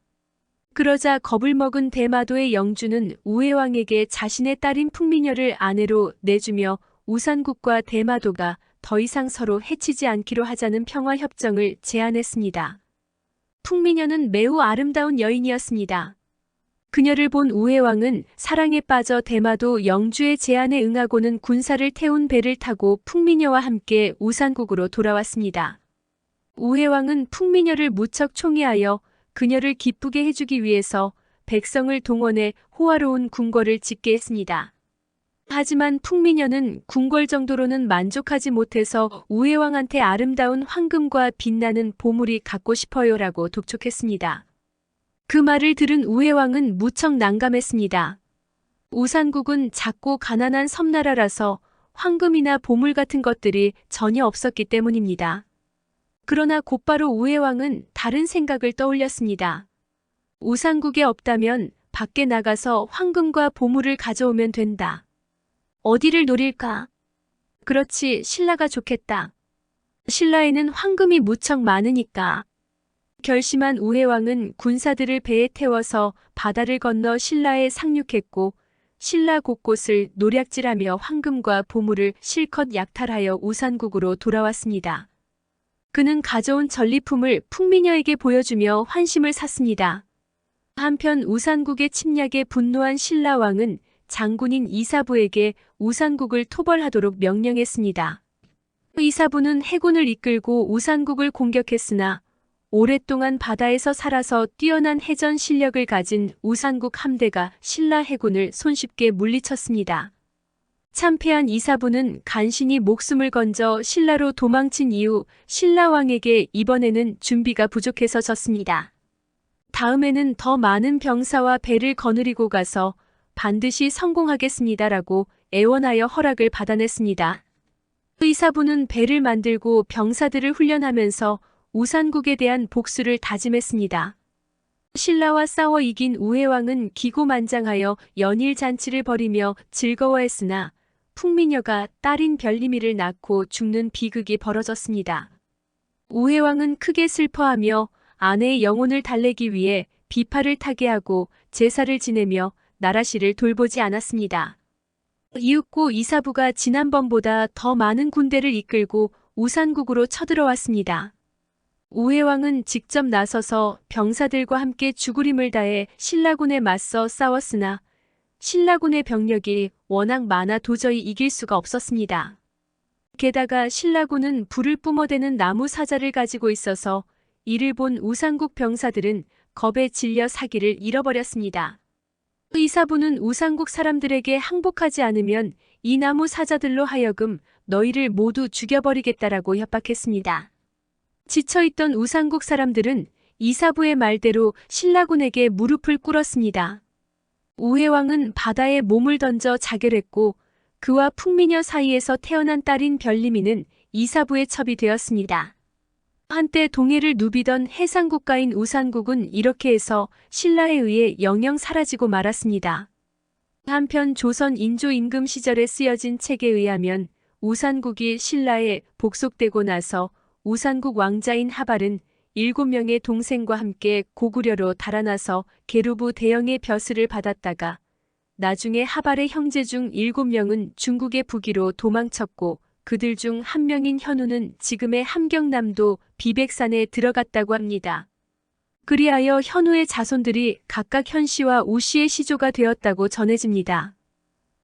그러자 겁을 먹은 대마도의 영주는 우회왕에게 자신의 딸인 풍미녀를 아내로 내주며 우산국과 대마도가 더 이상 서로 해치지 않기로 하자는 평화협정을 제안했습니다. 풍미녀는 매우 아름다운 여인이었습니다. 그녀를 본 우회왕은 사랑에 빠져 대마도 영주의 제안에 응하고는 군사를 태운 배를 타고 풍미녀와 함께 우산국으로 돌아왔습니다. 우회왕은 풍미녀를 무척 총애하여 그녀를 기쁘게 해주기 위해서 백성을 동원해 호화로운 궁궐을 짓게 했습니다. 하지만 풍미녀는 궁궐 정도로는 만족하지 못해서 우회왕한테 아름다운 황금과 빛나는 보물이 갖고 싶어요라고 독촉했습니다. 그 말을 들은 우회왕은 무척 난감했습니다. 우산국은 작고 가난한 섬나라라서 황금이나 보물 같은 것들이 전혀 없었기 때문입니다. 그러나 곧바로 우회왕은 다른 생각을 떠올렸습니다. 우산국에 없다면 밖에 나가서 황금과 보물을 가져오면 된다. 어디를 노릴까? 그렇지, 신라가 좋겠다. 신라에는 황금이 무척 많으니까. 결심한 우회왕은 군사들을 배에 태워서 바다를 건너 신라에 상륙했고 신라 곳곳을 노략질하며 황금과 보물을 실컷 약탈하여 우산국으로 돌아왔습니다. 그는 가져온 전리품을 풍미녀에게 보여주며 환심을 샀습니다. 한편 우산국의 침략에 분노한 신라왕은 장군인 이사부에게 우산국을 토벌하도록 명령했습니다. 이사부는 해군을 이끌고 우산국을 공격했으나 오랫동안 바다에서 살아서 뛰어난 해전 실력을 가진 우산국 함대가 신라 해군을 손쉽게 물리쳤습니다. 참패한 이사부는 간신히 목숨을 건져 신라로 도망친 이후 신라왕에게 이번에는 준비가 부족해서 졌습니다. 다음에는 더 많은 병사와 배를 거느리고 가서 반드시 성공하겠습니다라고 애원하여 허락을 받아냈습니다. 이사부는 배를 만들고 병사들을 훈련하면서 우산국에 대한 복수를 다짐했습니다. 신라와 싸워 이긴 우회왕은 기고만장하여 연일 잔치를 벌이며 즐거워했으나 풍미녀가 딸인 별리미를 낳고 죽는 비극이 벌어졌습니다. 우회왕은 크게 슬퍼하며 아내의 영혼을 달래기 위해 비파를 타게 하고 제사를 지내며 나라시를 돌보지 않았습니다. 이윽고 이사부가 지난번보다 더 많은 군대를 이끌고 우산국으로 쳐들어왔습니다. 우회왕은 직접 나서서 병사들과 함께 죽으림을 다해 신라군에 맞서 싸웠으나 신라군의 병력이 워낙 많아 도저히 이길 수가 없었습니다. 게다가 신라군은 불을 뿜어대는 나무 사자를 가지고 있어서 이를 본 우산국 병사들은 겁에 질려 사기를 잃어버렸습니다. 이사부는 우산국 사람들에게 항복하지 않으면 이 나무 사자들로 하여금 너희를 모두 죽여버리겠다라고 협박했습니다. 지쳐있던 우산국 사람들은 이사부의 말대로 신라군에게 무릎을 꿇었습니다. 우회왕은 바다에 몸을 던져 자결했고 그와 풍미녀 사이에서 태어난 딸인 별리미는 이사부의 첩이 되었습니다. 한때 동해를 누비던 해상국가인 우산국은 이렇게 해서 신라에 의해 영영 사라지고 말았습니다. 한편 조선 인조 임금 시절에 쓰여진 책에 의하면 우산국이 신라에 복속되고 나서 우산국 왕자인 하발은 7명의 동생과 함께 고구려로 달아나서 계루부 대영의 벼슬을 받았다가 나중에 하발의 형제 중 7명은 중국의 부기로 도망쳤고 그들 중 한 명인 현우는 지금의 함경남도 비백산에 들어갔다고 합니다. 그리하여 현우의 자손들이 각각 현씨와 우씨의 시조가 되었다고 전해집니다.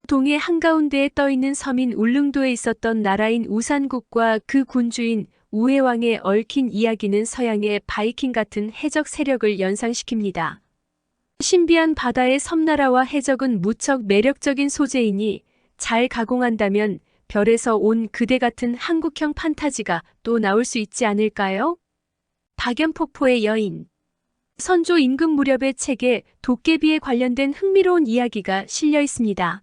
동해 한가운데에 떠있는 섬인 울릉도에 있었던 나라인 우산국과 그 군주인 우회왕에 얽힌 이야기는 서양의 바이킹 같은 해적 세력을 연상시킵니다. 신비한 바다의 섬나라와 해적은 무척 매력적인 소재이니 잘 가공한다면 별에서 온 그대 같은 한국형 판타지가 또 나올 수 있지 않을까요? 박연폭포의 여인. 선조 임금 무렵의 책에 도깨비에 관련된 흥미로운 이야기가 실려 있습니다.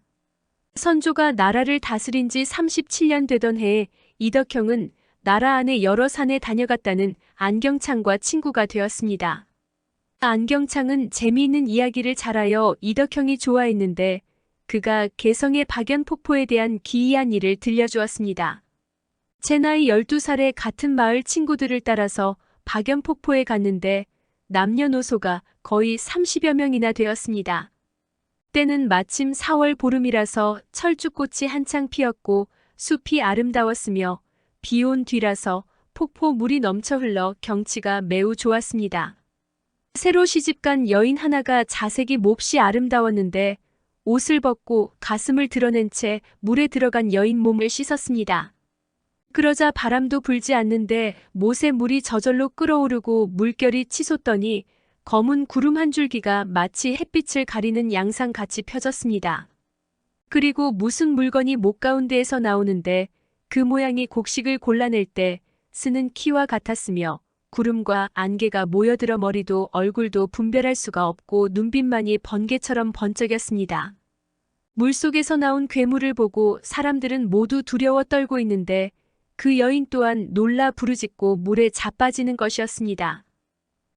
선조가 나라를 다스린 지 37년 되던 해에 이덕형은 나라 안에 여러 산에 다녀갔다는 안경창과 친구가 되었습니다. 안경창은 재미있는 이야기를 잘하여 이덕형이 좋아했는데 그가 개성의 박연폭포에 대한 기이한 일을 들려주었습니다. 제 나이 12살에 같은 마을 친구들을 따라서 박연폭포에 갔는데 남녀노소가 거의 30여 명이나 되었습니다. 때는 마침 4월 보름이라서 철쭉꽃이 한창 피었고 숲이 아름다웠으며 비온 뒤라서 폭포 물이 넘쳐 흘러 경치가 매우 좋았습니다. 새로 시집간 여인 하나가 자색이 몹시 아름다웠는데 옷을 벗고 가슴을 드러낸 채 물에 들어간 여인 몸을 씻었습니다. 그러자 바람도 불지 않는데 못에 물이 저절로 끓어오르고 물결이 치솟더니 검은 구름 한 줄기가 마치 햇빛을 가리는 양상같이 펴졌습니다. 그리고 무슨 물건이 목 가운데에서 나오는데 그 모양이 곡식을 골라낼 때 쓰는 키와 같았으며 구름과 안개가 모여들어 머리도 얼굴도 분별할 수가 없고 눈빛만이 번개처럼 번쩍였습니다. 물속에서 나온 괴물을 보고 사람들은 모두 두려워 떨고 있는데 그 여인 또한 놀라 부르짖고 물에 자빠지는 것이었습니다.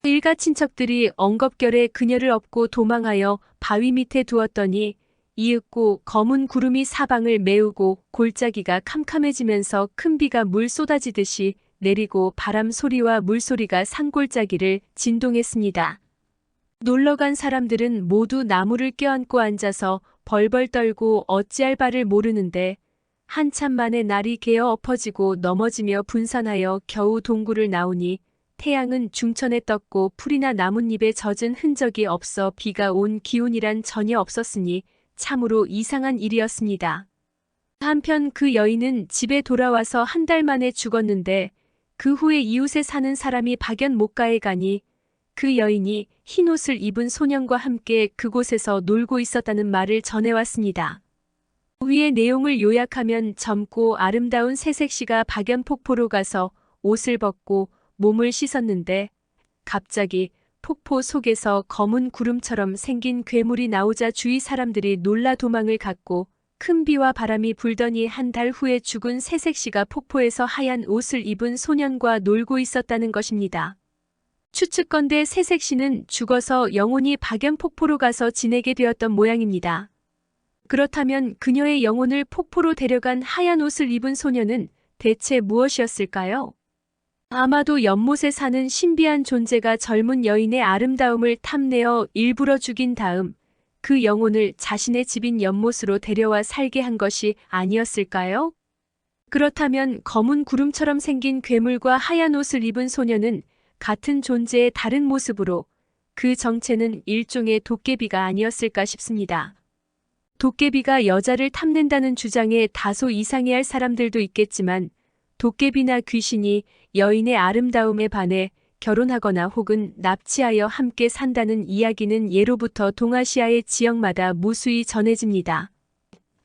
일가 친척들이 엉겁결에 그녀를 업고 도망하여 바위 밑에 두었더니 이윽고 검은 구름이 사방을 메우고 골짜기가 캄캄해지면서 큰 비가 물 쏟아지듯이 내리고 바람 소리와 물소리가 산골짜기를 진동했습니다. 놀러간 사람들은 모두 나무를 껴안고 앉아서 벌벌 떨고 어찌할 바를 모르는데 한참 만에 날이 개어 엎어지고 넘어지며 분산하여 겨우 동굴을 나오니 태양은 중천에 떴고 풀이나 나뭇잎에 젖은 흔적이 없어 비가 온 기운이란 전혀 없었으니 참으로 이상한 일이었습니다. 한편 그 여인은 집에 돌아와서 한 달 만에 죽었는데 그 후에 이웃에 사는 사람이 박연 못가에 가니 그 여인이 흰옷을 입은 소년과 함께 그곳에서 놀고 있었다는 말을 전해왔습니다. 위의 내용을 요약하면 젊고 아름다운 새색시가 박연 폭포로 가서 옷을 벗고 몸을 씻었는데 갑자기 폭포 속에서 검은 구름처럼 생긴 괴물이 나오자 주위 사람들이 놀라 도망을 갔고 큰 비와 바람이 불더니 한 달 후에 죽은 새색시가 폭포에서 하얀 옷을 입은 소년과 놀고 있었다는 것입니다. 추측건대 새색시는 죽어서 영혼이 박연 폭포로 가서 지내게 되었던 모양입니다. 그렇다면 그녀의 영혼을 폭포로 데려간 하얀 옷을 입은 소녀는 대체 무엇이었을까요? 아마도 연못에 사는 신비한 존재가 젊은 여인의 아름다움을 탐내어 일부러 죽인 다음 그 영혼을 자신의 집인 연못으로 데려와 살게 한 것이 아니었을까요? 그렇다면 검은 구름처럼 생긴 괴물과 하얀 옷을 입은 소녀는 같은 존재의 다른 모습으로 그 정체는 일종의 도깨비가 아니었을까 싶습니다. 도깨비가 여자를 탐낸다는 주장에 다소 이상해할 사람들도 있겠지만 도깨비나 귀신이 여인의 아름다움에 반해 결혼하거나 혹은 납치하여 함께 산다는 이야기는 예로부터 동아시아의 지역마다 무수히 전해집니다.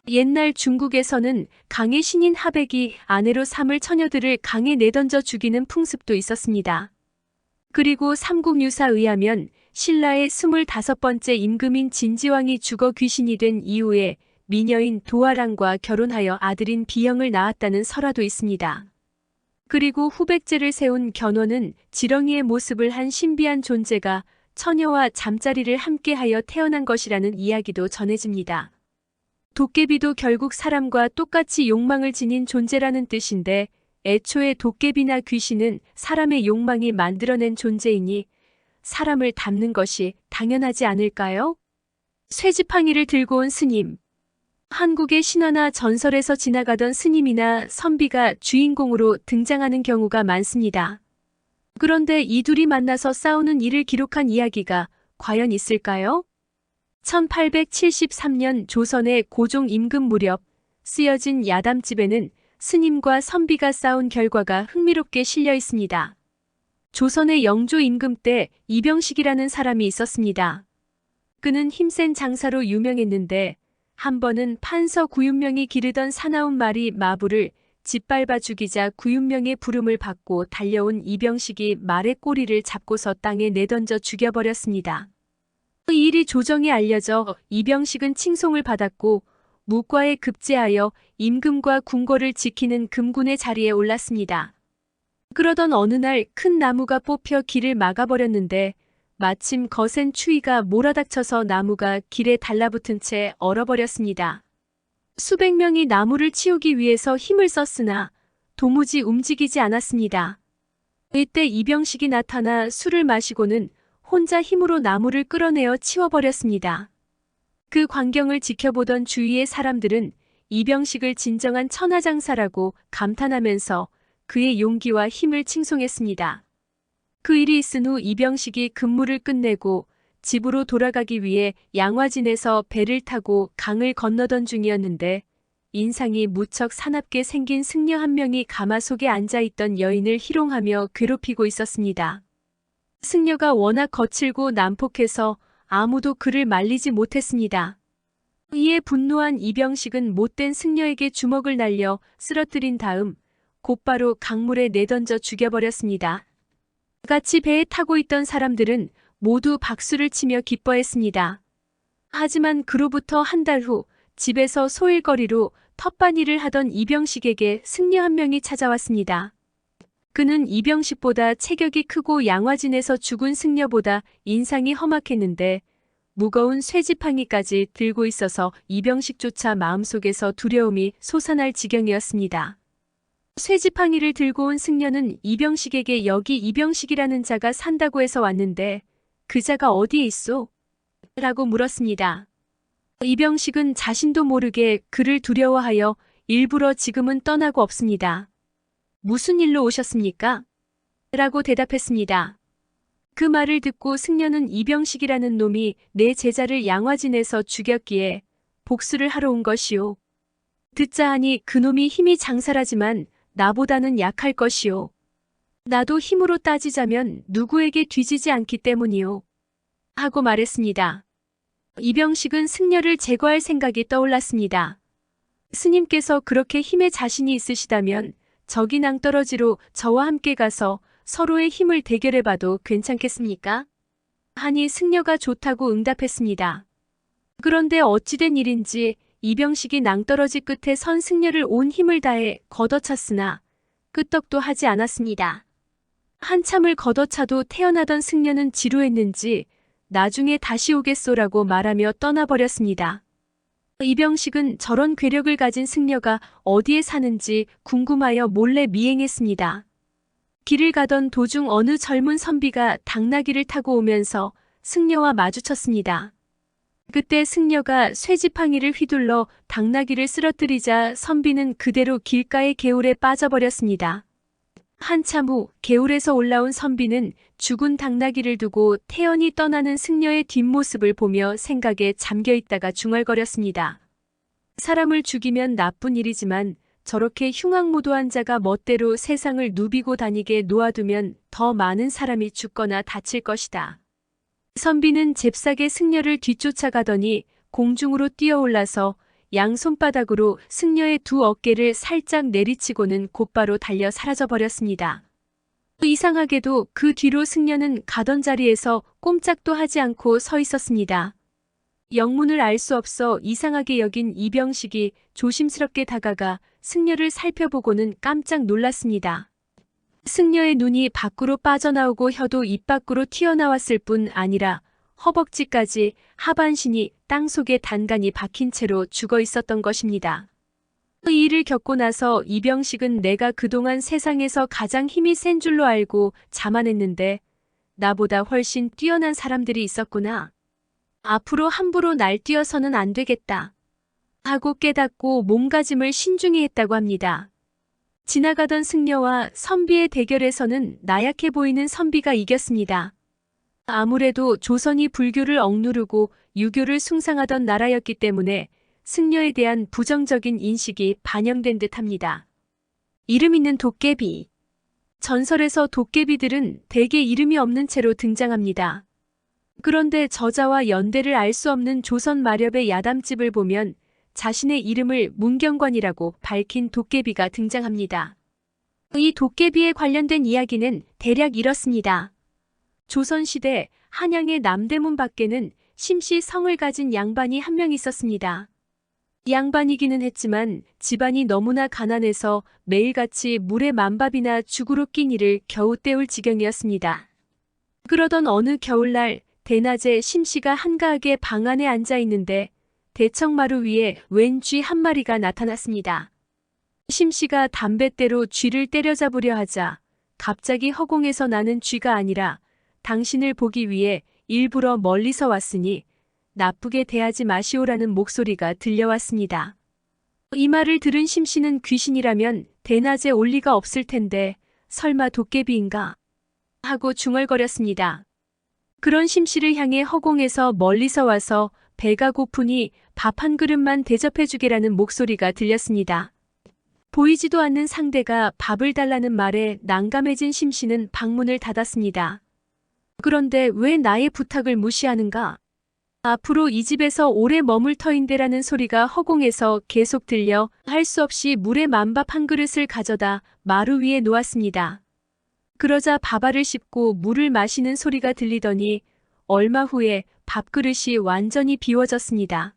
옛날 중국에서는 강의 신인 하백이 아내로 삼을 처녀들을 강에 내던져 죽이는 풍습도 있었습니다. 그리고 삼국유사에 의하면 신라의 25번째 임금인 진지왕이 죽어 귀신이 된 이후에 미녀인 도화랑과 결혼하여 아들인 비형을 낳았다는 설화도 있습니다. 그리고 후백제를 세운 견훤은 지렁이의 모습을 한 신비한 존재가 처녀와 잠자리를 함께하여 태어난 것이라는 이야기도 전해집니다. 도깨비도 결국 사람과 똑같이 욕망을 지닌 존재라는 뜻인데 애초에 도깨비나 귀신은 사람의 욕망이 만들어낸 존재이니 사람을 닮는 것이 당연하지 않을까요? 쇠지팡이를 들고 온 스님. 한국의 신화나 전설에서 지나가던 스님이나 선비가 주인공으로 등장하는 경우가 많습니다. 그런데 이 둘이 만나서 싸우는 일을 기록한 이야기가 과연 있을까요? 1873년 조선의 고종 임금 무렵 쓰여진 야담집에는 스님과 선비가 싸운 결과가 흥미롭게 실려 있습니다. 조선의 영조 임금 때 이병식이라는 사람이 있었습니다. 그는 힘센 장사로 유명했는데 한 번은 판서 구윤명이 기르던 사나운 말이 마부를 짓밟아 죽이자 구윤명의 부름을 받고 달려온 이병식이 말의 꼬리를 잡고서 땅에 내던져 죽여버렸습니다. 이 일이 조정에 알려져 이병식은 칭송을 받았고 무과에 급제하여 임금과 궁궐을 지키는 금군의 자리에 올랐습니다. 그러던 어느 날 큰 나무가 뽑혀 길을 막아버렸는데 마침 거센 추위가 몰아닥쳐서 나무가 길에 달라붙은 채 얼어버렸습니다. 수백 명이 나무를 치우기 위해서 힘을 썼으나 도무지 움직이지 않았습니다. 이때 이병식이 나타나 술을 마시고는 혼자 힘으로 나무를 끌어내어 치워버렸습니다. 그 광경을 지켜보던 주위의 사람들은 이병식을 진정한 천하장사라고 감탄하면서 그의 용기와 힘을 칭송했습니다. 그 일이 있은 후 이병식이 근무를 끝내고 집으로 돌아가기 위해 양화진에서 배를 타고 강을 건너던 중이었는데 인상이 무척 사납게 생긴 승려 한 명이 가마속에 앉아있던 여인을 희롱하며 괴롭히고 있었습니다. 승려가 워낙 거칠고 난폭해서 아무도 그를 말리지 못했습니다. 이에 분노한 이병식은 못된 승려에게 주먹을 날려 쓰러뜨린 다음 곧바로 강물에 내던져 죽여버렸습니다. 같이 배에 타고 있던 사람들은 모두 박수를 치며 기뻐했습니다. 하지만 그로부터 한 달 후 집에서 소일거리로 텃밭일을 하던 이병식에게 승려 한 명이 찾아왔습니다. 그는 이병식보다 체격이 크고 양화진에서 죽은 승려보다 인상이 험악했는데 무거운 쇠지팡이까지 들고 있어서 이병식조차 마음속에서 두려움이 솟아날 지경이었습니다. 쇠지팡이를 들고 온 승려는 이병식에게 여기 이병식이라는 자가 산다고 해서 왔는데 그 자가 어디에 있소? 라고 물었습니다. 이병식은 자신도 모르게 그를 두려워하여 일부러 지금은 떠나고 없습니다. 무슨 일로 오셨습니까? 라고 대답했습니다. 그 말을 듣고 승려는 이병식이라는 놈이 내 제자를 양화진에서 죽였기에 복수를 하러 온 것이오. 듣자 하니 그놈이 힘이 장사라지만 나보다는 약할 것이오. 나도 힘으로 따지자면 누구에게 뒤지지 않기 때문이오. 하고 말했습니다. 이병식은 승려를 제거할 생각이 떠올랐습니다. 스님께서 그렇게 힘에 자신이 있으시다면 저기 낭떠러지로 저와 함께 가서 서로의 힘을 대결해봐도 괜찮겠습니까? 하니 승려가 좋다고 응답했습니다. 그런데 어찌된 일인지 이병식이 낭떠러지 끝에 선 승려를 온 힘을 다해 걷어찼으나 끄떡도 하지 않았습니다. 한참을 걷어차도 태어나던 승려는 지루했는지 나중에 다시 오겠소라고 말하며 떠나버렸습니다. 이병식은 저런 괴력을 가진 승려가 어디에 사는지 궁금하여 몰래 미행했습니다. 길을 가던 도중 어느 젊은 선비가 당나귀를 타고 오면서 승려와 마주쳤습니다. 그때 승려가 쇠지팡이를 휘둘러 당나귀를 쓰러뜨리자 선비는 그대로 길가의 개울에 빠져버렸습니다. 한참 후 개울에서 올라온 선비는 죽은 당나귀를 두고 태연히 떠나는 승려의 뒷모습을 보며 생각에 잠겨있다가 중얼거렸습니다. 사람을 죽이면 나쁜 일이지만 저렇게 흉악무도한 자가 멋대로 세상을 누비고 다니게 놓아두면 더 많은 사람이 죽거나 다칠 것이다. 선비는 잽싸게 승려를 뒤쫓아가더니 공중으로 뛰어올라서 양손바닥으로 승려의 두 어깨를 살짝 내리치고는 곧바로 달려 사라져버렸습니다. 이상하게도 그 뒤로 승려는 가던 자리에서 꼼짝도 하지 않고 서 있었습니다. 영문을 알 수 없어 이상하게 여긴 이병식이 조심스럽게 다가가 승려를 살펴보고는 깜짝 놀랐습니다. 승려의 눈이 밖으로 빠져나오고 혀도 입 밖으로 튀어나왔을 뿐 아니라 허벅지까지 하반신이 땅속에 단간이 박힌 채로 죽어 있었던 것입니다. 이 일을 겪고 나서 이병식은 내가 그동안 세상에서 가장 힘이 센 줄로 알고 자만했는데 나보다 훨씬 뛰어난 사람들이 있었구나. 앞으로 함부로 날뛰어서는 안 되겠다. 하고 깨닫고 몸가짐을 신중히 했다고 합니다. 지나가던 승려와 선비의 대결에서는 나약해 보이는 선비가 이겼습니다. 아무래도 조선이 불교를 억누르고 유교를 숭상하던 나라였기 때문에 승려에 대한 부정적인 인식이 반영된 듯합니다. 이름 있는 도깨비. 전설에서 도깨비들은 대개 이름이 없는 채로 등장합니다. 그런데 저자와 연대를 알 수 없는 조선 마렵의 야담집을 보면 자신의 이름을 문경관이라고 밝힌 도깨비가 등장합니다. 이 도깨비에 관련된 이야기는 대략 이렇습니다. 조선시대 한양의 남대문 밖에는 심씨 성을 가진 양반이 한 명 있었습니다. 양반이기는 했지만 집안이 너무나 가난해서 매일같이 물에 만밥이나 죽으로 낀 이를 겨우 때울 지경이었습니다. 그러던 어느 겨울날 대낮에 심씨가 한가하게 방 안에 앉아 있는데 대청마루 위에 웬 쥐 한 마리가 나타났습니다. 심씨가 담뱃대로 쥐를 때려잡으려 하자 갑자기 허공에서 나는 쥐가 아니라 당신을 보기 위해 일부러 멀리서 왔으니 나쁘게 대하지 마시오라는 목소리가 들려왔습니다. 이 말을 들은 심씨는 귀신이라면 대낮에 올 리가 없을 텐데 설마 도깨비인가 하고 중얼거렸습니다. 그런 심씨를 향해 허공에서 멀리서 와서 배가 고프니 밥 한 그릇만 대접해주게라는 목소리가 들렸습니다. 보이지도 않는 상대가 밥을 달라는 말에 난감해진 심씨는 방문을 닫았습니다. 그런데 왜 나의 부탁을 무시하는가? 앞으로 이 집에서 오래 머물 터인데라는 소리가 허공에서 계속 들려 할 수 없이 물에 만밥 한 그릇을 가져다 마루 위에 놓았습니다. 그러자 밥알을 씹고 물을 마시는 소리가 들리더니 얼마 후에 밥그릇이 완전히 비워졌습니다.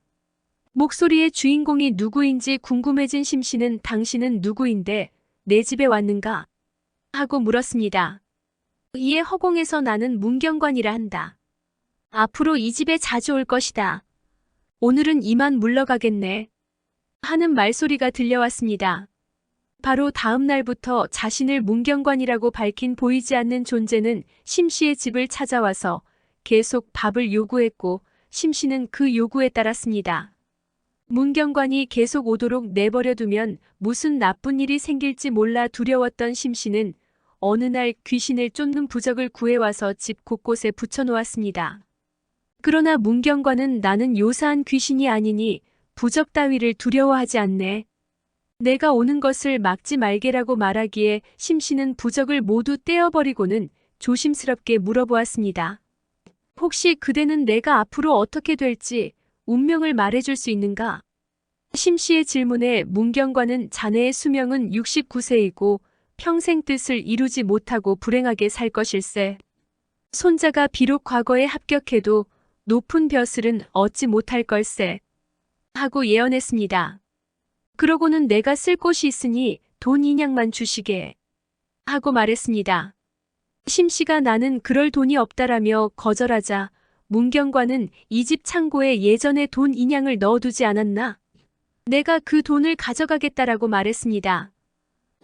목소리의 주인공이 누구인지 궁금해진 심씨는 당신은 누구인데 내 집에 왔는가? 하고 물었습니다. 이에 허공에서 나는 문경관이라 한다. 앞으로 이 집에 자주 올 것이다. 오늘은 이만 물러가겠네. 하는 말소리가 들려왔습니다. 바로 다음 날부터 자신을 문경관이라고 밝힌 보이지 않는 존재는 심씨의 집을 찾아와서 계속 밥을 요구했고 심씨는 그 요구에 따랐습니다. 문경관이 계속 오도록 내버려두면 무슨 나쁜 일이 생길지 몰라 두려웠던 심씨는 어느 날 귀신을 쫓는 부적을 구해와서 집 곳곳에 붙여놓았습니다. 그러나 문경관은 나는 요사한 귀신이 아니니 부적 따위를 두려워하지 않네. 내가 오는 것을 막지 말게라고 말하기에 심씨는 부적을 모두 떼어버리고는 조심스럽게 물어보았습니다. 혹시 그대는 내가 앞으로 어떻게 될지 운명을 말해줄 수 있는가? 심씨의 질문에 문경관은 자네의 수명은 69세이고 평생 뜻을 이루지 못하고 불행하게 살 것일세. 손자가 비록 과거에 합격해도 높은 벼슬은 얻지 못할 걸세. 하고 예언했습니다. 그러고는 내가 쓸 곳이 있으니 돈 인양만 주시게. 하고 말했습니다. 심씨가 나는 그럴 돈이 없다라며 거절하자 문경관은 이 집 창고에 예전에 돈 인양을 넣어두지 않았나? 내가 그 돈을 가져가겠다라고 말했습니다.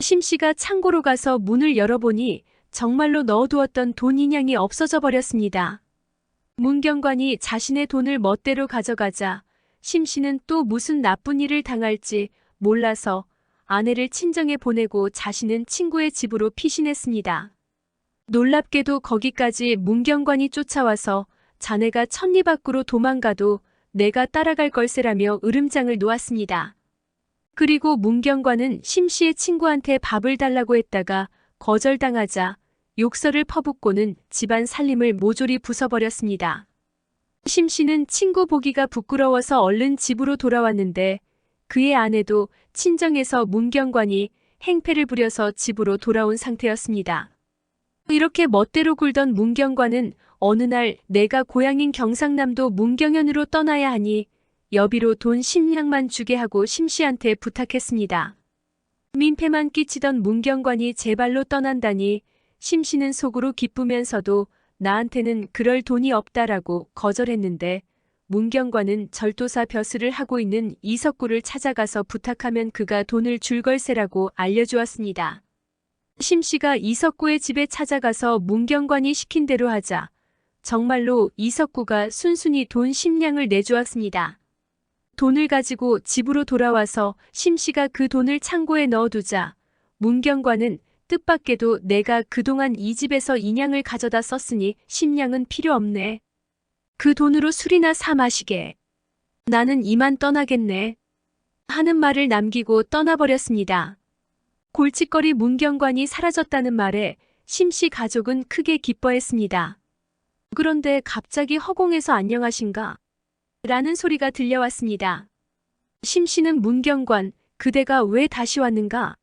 심씨가 창고로 가서 문을 열어보니 정말로 넣어두었던 돈 인양이 없어져 버렸습니다. 문경관이 자신의 돈을 멋대로 가져가자 심씨는 또 무슨 나쁜 일을 당할지 몰라서 아내를 친정에 보내고 자신은 친구의 집으로 피신했습니다. 놀랍게도 거기까지 문경관이 쫓아와서 자네가 천리 밖으로 도망가도 내가 따라갈 걸세라며 으름장을 놓았습니다. 그리고 문경관은 심씨의 친구한테 밥을 달라고 했다가 거절당하자 욕설을 퍼붓고는 집안 살림을 모조리 부숴버렸습니다. 심씨는 친구 보기가 부끄러워서 얼른 집으로 돌아왔는데 그의 아내도 친정에서 문경관이 행패를 부려서 집으로 돌아온 상태였습니다. 이렇게 멋대로 굴던 문경관은 어느 날 내가 고향인 경상남도 문경현으로 떠나야 하니 여비로 돈 10냥만 주게 하고 심씨한테 부탁했습니다. 민폐만 끼치던 문경관이 제 발로 떠난다니 심씨는 속으로 기쁘면서도 나한테는 그럴 돈이 없다라고 거절했는데 문경관은 절도사 벼슬을 하고 있는 이석구를 찾아가서 부탁하면 그가 돈을 줄 걸세라고 알려주었습니다. 심씨가 이석구의 집에 찾아가서 문경관이 시킨 대로 하자 정말로 이석구가 순순히 돈 10냥을 내주었습니다. 돈을 가지고 집으로 돌아와서 심씨가 그 돈을 창고에 넣어두자 문경관은 뜻밖에도 내가 그동안 이 집에서 인양을 가져다 썼으니 10냥은 필요 없네. 그 돈으로 술이나 사 마시게. 나는 이만 떠나겠네. 하는 말을 남기고 떠나버렸습니다. 골칫거리 문경관이 사라졌다는 말에 심씨 가족은 크게 기뻐했습니다. 그런데 갑자기 허공에서 안녕하신가? 라는 소리가 들려왔습니다. 심씨는 문경관, 그대가 왜 다시 왔는가?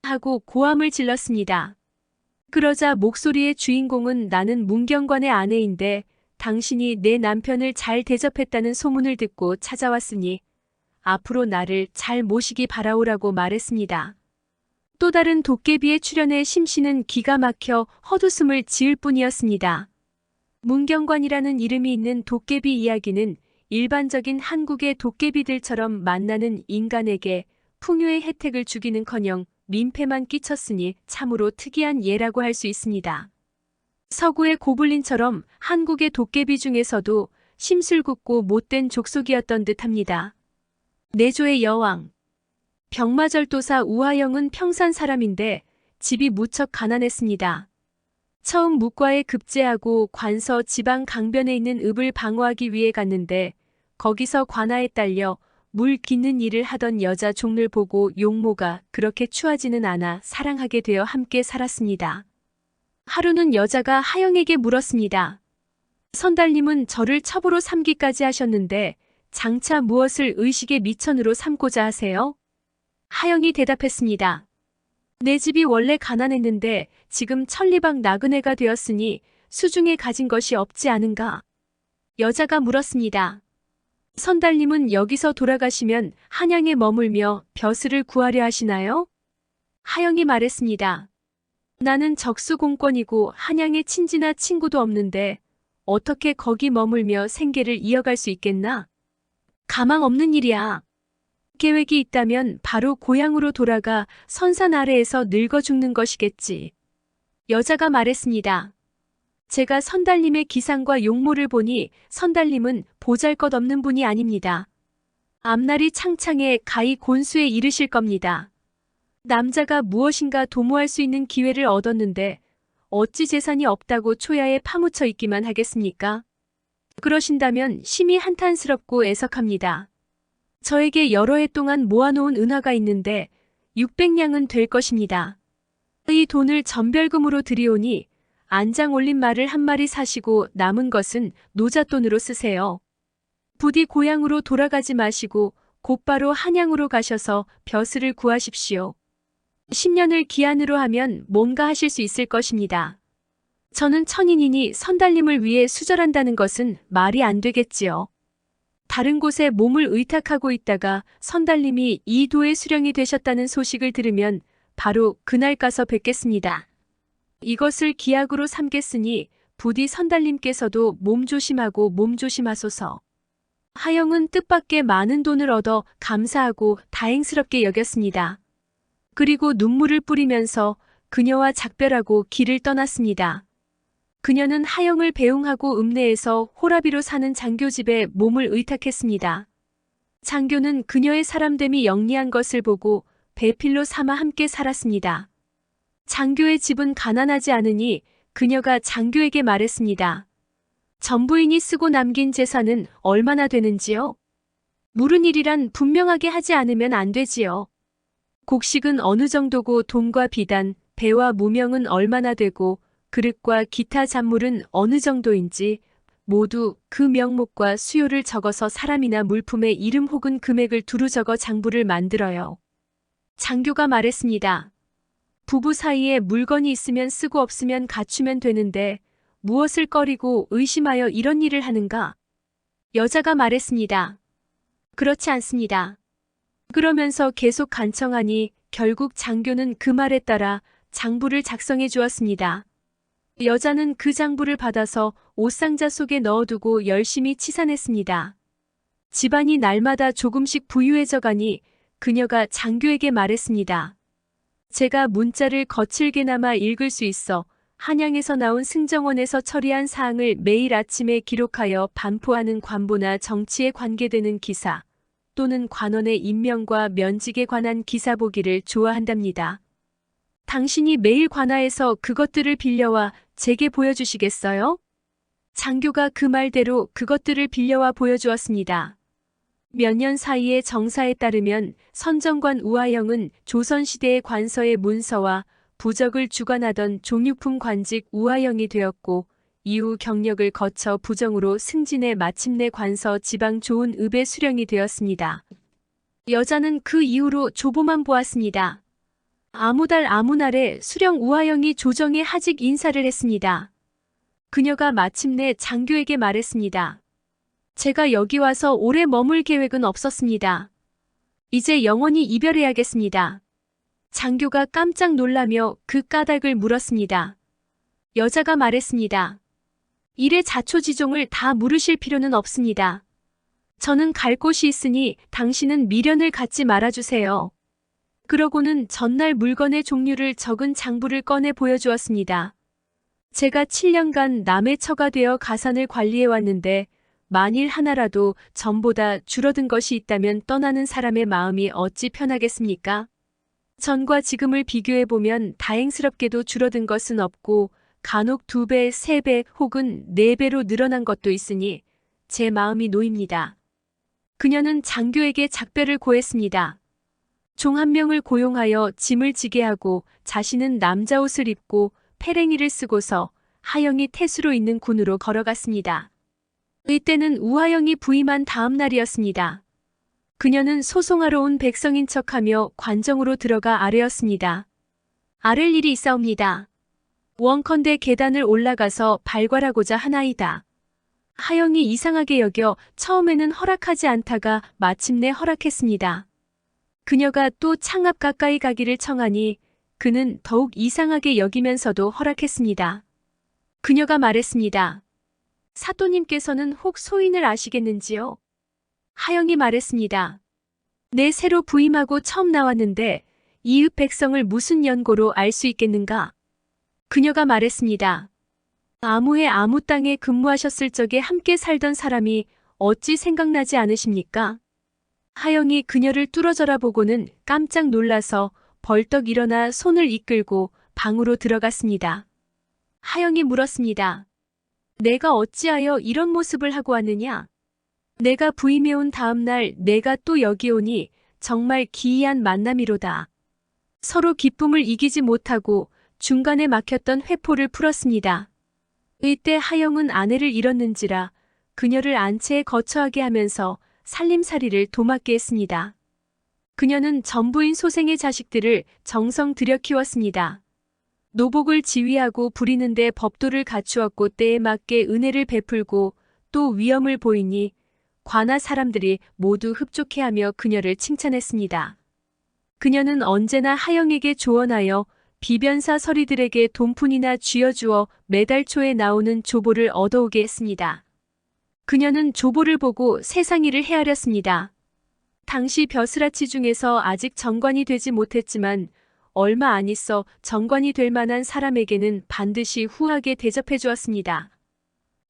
하고 고함을 질렀습니다. 그러자 목소리의 주인공은 나는 문경관의 아내인데 당신이 내 남편을 잘 대접했다는 소문을 듣고 찾아왔으니 앞으로 나를 잘 모시기 바라오라고 말했습니다. 또 다른 도깨비의 출연에 심씨는 기가 막혀 헛웃음을 지을 뿐이었습니다. 문경관이라는 이름이 있는 도깨비 이야기는 일반적인 한국의 도깨비들처럼 만나는 인간에게 풍요의 혜택을 주기는커녕 민폐만 끼쳤으니 참으로 특이한 예라고 할 수 있습니다. 서구의 고블린처럼 한국의 도깨비 중에서도 심술궂고 못된 족속이었던 듯합니다. 내조의 여왕 병마절도사 우하영은 평산 사람인데 집이 무척 가난했습니다. 처음 묵과에 급제하고 관서 지방 강변에 있는 읍을 방어하기 위해 갔는데 거기서 관아에 딸려 물 깃는 일을 하던 여자 종를 보고 용모가 그렇게 추하지는 않아 사랑하게 되어 함께 살았습니다. 하루는 여자가 하영에게 물었습니다. 선달님은 저를 첩으로 삼기까지 하셨는데 장차 무엇을 의식의 미천으로 삼고자 하세요? 하영이 대답했습니다. 내 집이 원래 가난했는데 지금 천리방 나그네가 되었으니 수중에 가진 것이 없지 않은가? 여자가 물었습니다. 선달님은 여기서 돌아가시면 한양에 머물며 벼슬을 구하려 하시나요? 하영이 말했습니다. 나는 적수공권이고 한양에 친지나 친구도 없는데 어떻게 거기 머물며 생계를 이어갈 수 있겠나? 가망 없는 일이야. 계획이 있다면 바로 고향으로 돌아가 선산 아래에서 늙어 죽는 것이겠지. 여자가 말했습니다. 제가 선달님의 기상과 용모를 보니 선달님은 보잘것없는 분이 아닙니다. 앞날이 창창해 가히 곤수에 이르실 겁니다. 남자가 무엇인가 도모할 수 있는 기회를 얻었는데 어찌 재산이 없다고 초야에 파묻혀 있기만 하겠습니까? 그러신다면 심히 한탄스럽고 애석합니다. 저에게 여러 해 동안 모아놓은 은화가 있는데 600냥은 될 것입니다. 이 돈을 전별금으로 드리오니 안장 올린 말을 한 마리 사시고 남은 것은 노잣돈으로 쓰세요. 부디 고향으로 돌아가지 마시고 곧바로 한양으로 가셔서 벼슬을 구하십시오. 10년을 기한으로 하면 뭔가 하실 수 있을 것입니다. 저는 천인이니 선달님을 위해 수절한다는 것은 말이 안 되겠지요. 다른 곳에 몸을 의탁하고 있다가 선달님이 이 도의 수령이 되셨다는 소식을 들으면 바로 그날 가서 뵙겠습니다. 이것을 기약으로 삼겠으니 부디 선달님께서도 몸조심하고 몸조심하소서. 하영은 뜻밖의 많은 돈을 얻어 감사하고 다행스럽게 여겼습니다. 그리고 눈물을 뿌리면서 그녀와 작별하고 길을 떠났습니다. 그녀는 하영을 배웅하고 읍내에서 호라비로 사는 장교 집에 몸을 의탁했습니다. 장교는 그녀의 사람됨이 영리한 것을 보고 배필로 삼아 함께 살았습니다. 장교의 집은 가난하지 않으니 그녀가 장교에게 말했습니다. 전부인이 쓰고 남긴 재산은 얼마나 되는지요? 물은 일이란 분명하게 하지 않으면 안 되지요. 곡식은 어느 정도고 돈과 비단, 배와 무명은 얼마나 되고 그릇과 기타 잔물은 어느 정도인지 모두 그 명목과 수요를 적어서 사람이나 물품의 이름 혹은 금액을 두루 적어 장부를 만들어요. 장교가 말했습니다. 부부 사이에 물건이 있으면 쓰고 없으면 갖추면 되는데 무엇을 꺼리고 의심하여 이런 일을 하는가? 여자가 말했습니다. 그렇지 않습니다. 그러면서 계속 간청하니 결국 장교는 그 말에 따라 장부를 작성해 주었습니다. 여자는 그 장부를 받아서 옷상자 속에 넣어두고 열심히 치산했습니다. 집안이 날마다 조금씩 부유해져 가니 그녀가 장교에게 말했습니다. 제가 문자를 거칠게나마 읽을 수 있어 한양에서 나온 승정원에서 처리한 사항을 매일 아침에 기록하여 반포하는 관보나 정치에 관계되는 기사 또는 관원의 임명과 면직에 관한 기사 보기를 좋아한답니다. 당신이 매일 관아에서 그것들을 빌려와 제게 보여주시겠어요? 장교가 그 말대로 그것들을 빌려와 보여주었습니다. 몇 년 사이의 정사에 따르면 선정관 우하영은 조선시대의 관서의 문서와 부적을 주관하던 종유품 관직 우하영이 되었고 이후 경력을 거쳐 부정으로 승진해 마침내 관서 지방 좋은 읍의 수령이 되었습니다. 여자는 그 이후로 조보만 보았습니다. 아무 달 아무 날에 수령 우하영이 조정에 하직 인사를 했습니다. 그녀가 마침내 장교에게 말했습니다. 제가 여기 와서 오래 머물 계획은 없었습니다. 이제 영원히 이별해야겠습니다. 장교가 깜짝 놀라며 그 까닭을 물었습니다. 여자가 말했습니다. 일의 자초지종을 다 물으실 필요는 없습니다. 저는 갈 곳이 있으니 당신은 미련을 갖지 말아주세요. 그러고는 전날 물건의 종류를 적은 장부를 꺼내 보여주었습니다. 제가 7년간 남의 처가 되어 가산을 관리해왔는데 만일 하나라도 전보다 줄어든 것이 있다면 떠나는 사람의 마음이 어찌 편하겠습니까? 전과 지금을 비교해보면 다행스럽게도 줄어든 것은 없고 간혹 2배, 3배 혹은 4배로 늘어난 것도 있으니 제 마음이 놓입니다. 그녀는 장교에게 작별을 고했습니다. 종 한 명을 고용하여 짐을 지게 하고 자신은 남자 옷을 입고 패랭이를 쓰고서 하영이 태수로 있는 군으로 걸어갔습니다. 이때는 우하영이 부임한 다음 날이었습니다. 그녀는 소송하러 온 백성인 척하며 관정으로 들어가 아뢰었습니다. 아를 일이 있사옵니다. 원컨대 계단을 올라가서 발괄하고자 하나이다. 하영이 이상하게 여겨 처음에는 허락하지 않다가 마침내 허락했습니다. 그녀가 또 창 앞 가까이 가기를 청하니 그는 더욱 이상하게 여기면서도 허락했습니다. 그녀가 말했습니다. 사또님께서는 혹 소인을 아시겠는지요? 하영이 말했습니다. 내 새로 부임하고 처음 나왔는데 이읍 백성을 무슨 연고로 알 수 있겠는가? 그녀가 말했습니다. 아무해 아무 땅에 근무하셨을 적에 함께 살던 사람이 어찌 생각나지 않으십니까? 하영이 그녀를 뚫어져라 보고는 깜짝 놀라서 벌떡 일어나 손을 이끌고 방으로 들어갔습니다. 하영이 물었습니다. 내가 어찌하여 이런 모습을 하고 왔느냐? 내가 부임해온 다음 날 내가 또 여기 오니 정말 기이한 만남이로다. 서로 기쁨을 이기지 못하고 중간에 막혔던 회포를 풀었습니다. 이때 하영은 아내를 잃었는지라 그녀를 안채에 거처하게 하면서 살림살이를 도맡게 했습니다. 그녀는 전부인 소생의 자식들을 정성 들여 키웠습니다. 노복을 지휘하고 부리는데 법도를 갖추었고 때에 맞게 은혜를 베풀고 또 위엄을 보이니 관아 사람들이 모두 흡족해하며 그녀를 칭찬했습니다. 그녀는 언제나 하영에게 조언하여 비변사 서리들에게 돈푼이나 쥐어주어 매달 초에 나오는 조보를 얻어오게 했습니다. 그녀는 조보를 보고 세상 일을 헤아렸습니다. 당시 벼슬아치 중에서 아직 정관이 되지 못했지만 얼마 안 있어 정관이 될 만한 사람에게는 반드시 후하게 대접해 주었습니다.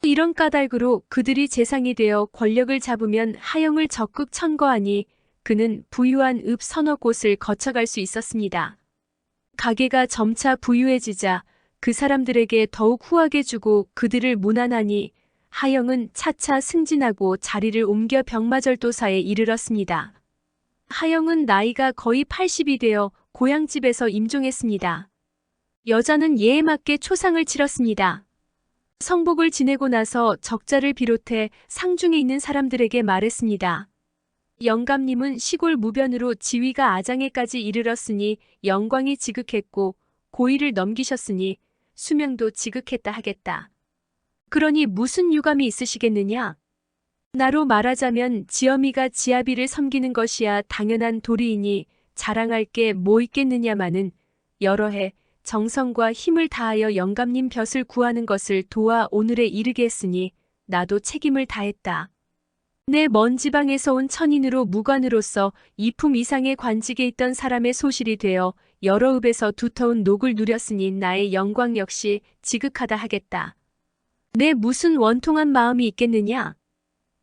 이런 까닭으로 그들이 재상이 되어 권력을 잡으면 하영을 적극 천거하니 그는 부유한 읍 서너 곳을 거쳐갈 수 있었습니다. 가게가 점차 부유해지자 그 사람들에게 더욱 후하게 주고 그들을 무난하니 하영은 차차 승진하고 자리를 옮겨 병마절도사에 이르렀습니다. 하영은 나이가 거의 80이 되어 고향집에서 임종했습니다. 여자는 예에 맞게 초상을 치렀습니다. 성복을 지내고 나서 적자를 비롯해 상중에 있는 사람들에게 말했습니다. 영감님은 시골 무변으로 지위가 아장에까지 이르렀으니 영광이 지극했고 고위를 넘기셨으니 수명도 지극했다 하겠다. 그러니 무슨 유감이 있으시겠느냐? 나로 말하자면 지엄이가 지아비를 섬기는 것이야 당연한 도리이니 자랑할 게 뭐 있겠느냐마는 여러 해 정성과 힘을 다하여 영감님 벼슬 구하는 것을 도와 오늘에 이르게 했으니 나도 책임을 다했다. 내 먼 지방에서 온 천인으로 무관으로서 이품 이상의 관직에 있던 사람의 소실이 되어 여러 읍에서 두터운 녹을 누렸으니 나의 영광 역시 지극하다 하겠다. 내 무슨 원통한 마음이 있겠느냐?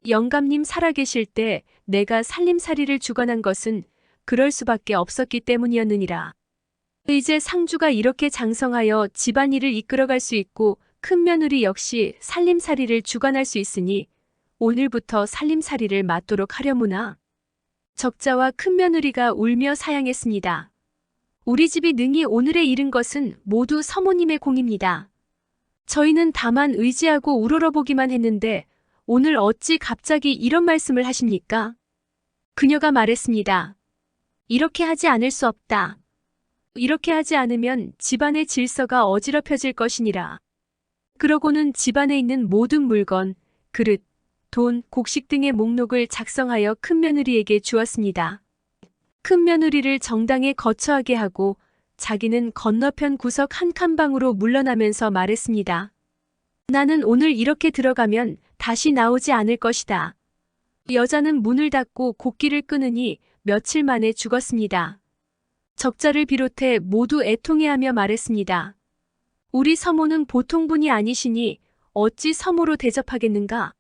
영감님 살아계실 때 내가 살림살이를 주관한 것은 그럴 수밖에 없었기 때문이었느니라. 이제 상주가 이렇게 장성하여 집안일을 이끌어갈 수 있고 큰 며느리 역시 살림살이를 주관할 수 있으니 오늘부터 살림살이를 맡도록 하려무나. 적자와 큰 며느리가 울며 사양했습니다. 우리 집이 능히 오늘에 이른 것은 모두 서모님의 공입니다. 저희는 다만 의지하고 우러러보기만 했는데 오늘 어찌 갑자기 이런 말씀을 하십니까? 그녀가 말했습니다. 이렇게 하지 않을 수 없다. 이렇게 하지 않으면 집안의 질서가 어지럽혀질 것이니라. 그러고는 집안에 있는 모든 물건, 그릇, 돈, 곡식 등의 목록을 작성하여 큰며느리에게 주었습니다. 큰며느리를 정당에 거처하게 하고 자기는 건너편 구석 한 칸방으로 물러나면서 말했습니다. 나는 오늘 이렇게 들어가면 다시 나오지 않을 것이다. 여자는 문을 닫고 곡기를 끊으니 며칠 만에 죽었습니다. 적자를 비롯해 모두 애통해하며 말했습니다. 우리 서모는 보통 분이 아니시니 어찌 서모로 대접하겠는가?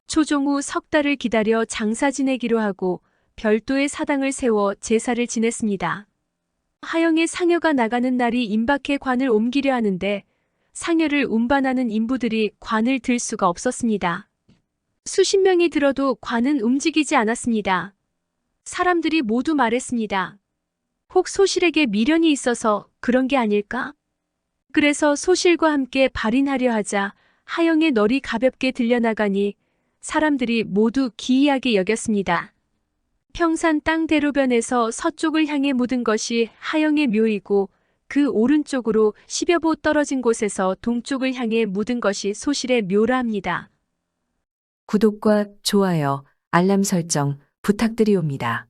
초종 후 석 달을 기다려 장사 지내기로 하고 별도의 사당을 세워 제사를 지냈습니다. 하영의 상여가 나가는 날이 임박해 관을 옮기려 하는데 상여를 운반하는 인부들이 관을 들 수가 없었습니다. 수십 명이 들어도 관은 움직이지 않았습니다. 사람들이 모두 말했습니다. 혹 소실에게 미련이 있어서 그런 게 아닐까? 그래서 소실과 함께 발인하려 하자 하영의 널이 가볍게 들려나가니 사람들이 모두 기이하게 여겼습니다. 평산 땅 대로변에서 서쪽을 향해 묻은 것이 하영의 묘이고 그 오른쪽으로 10여 보 떨어진 곳에서 동쪽을 향해 묻은 것이 소실의 묘라 합니다. 구독과 좋아요, 알람 설정 부탁드리옵니다.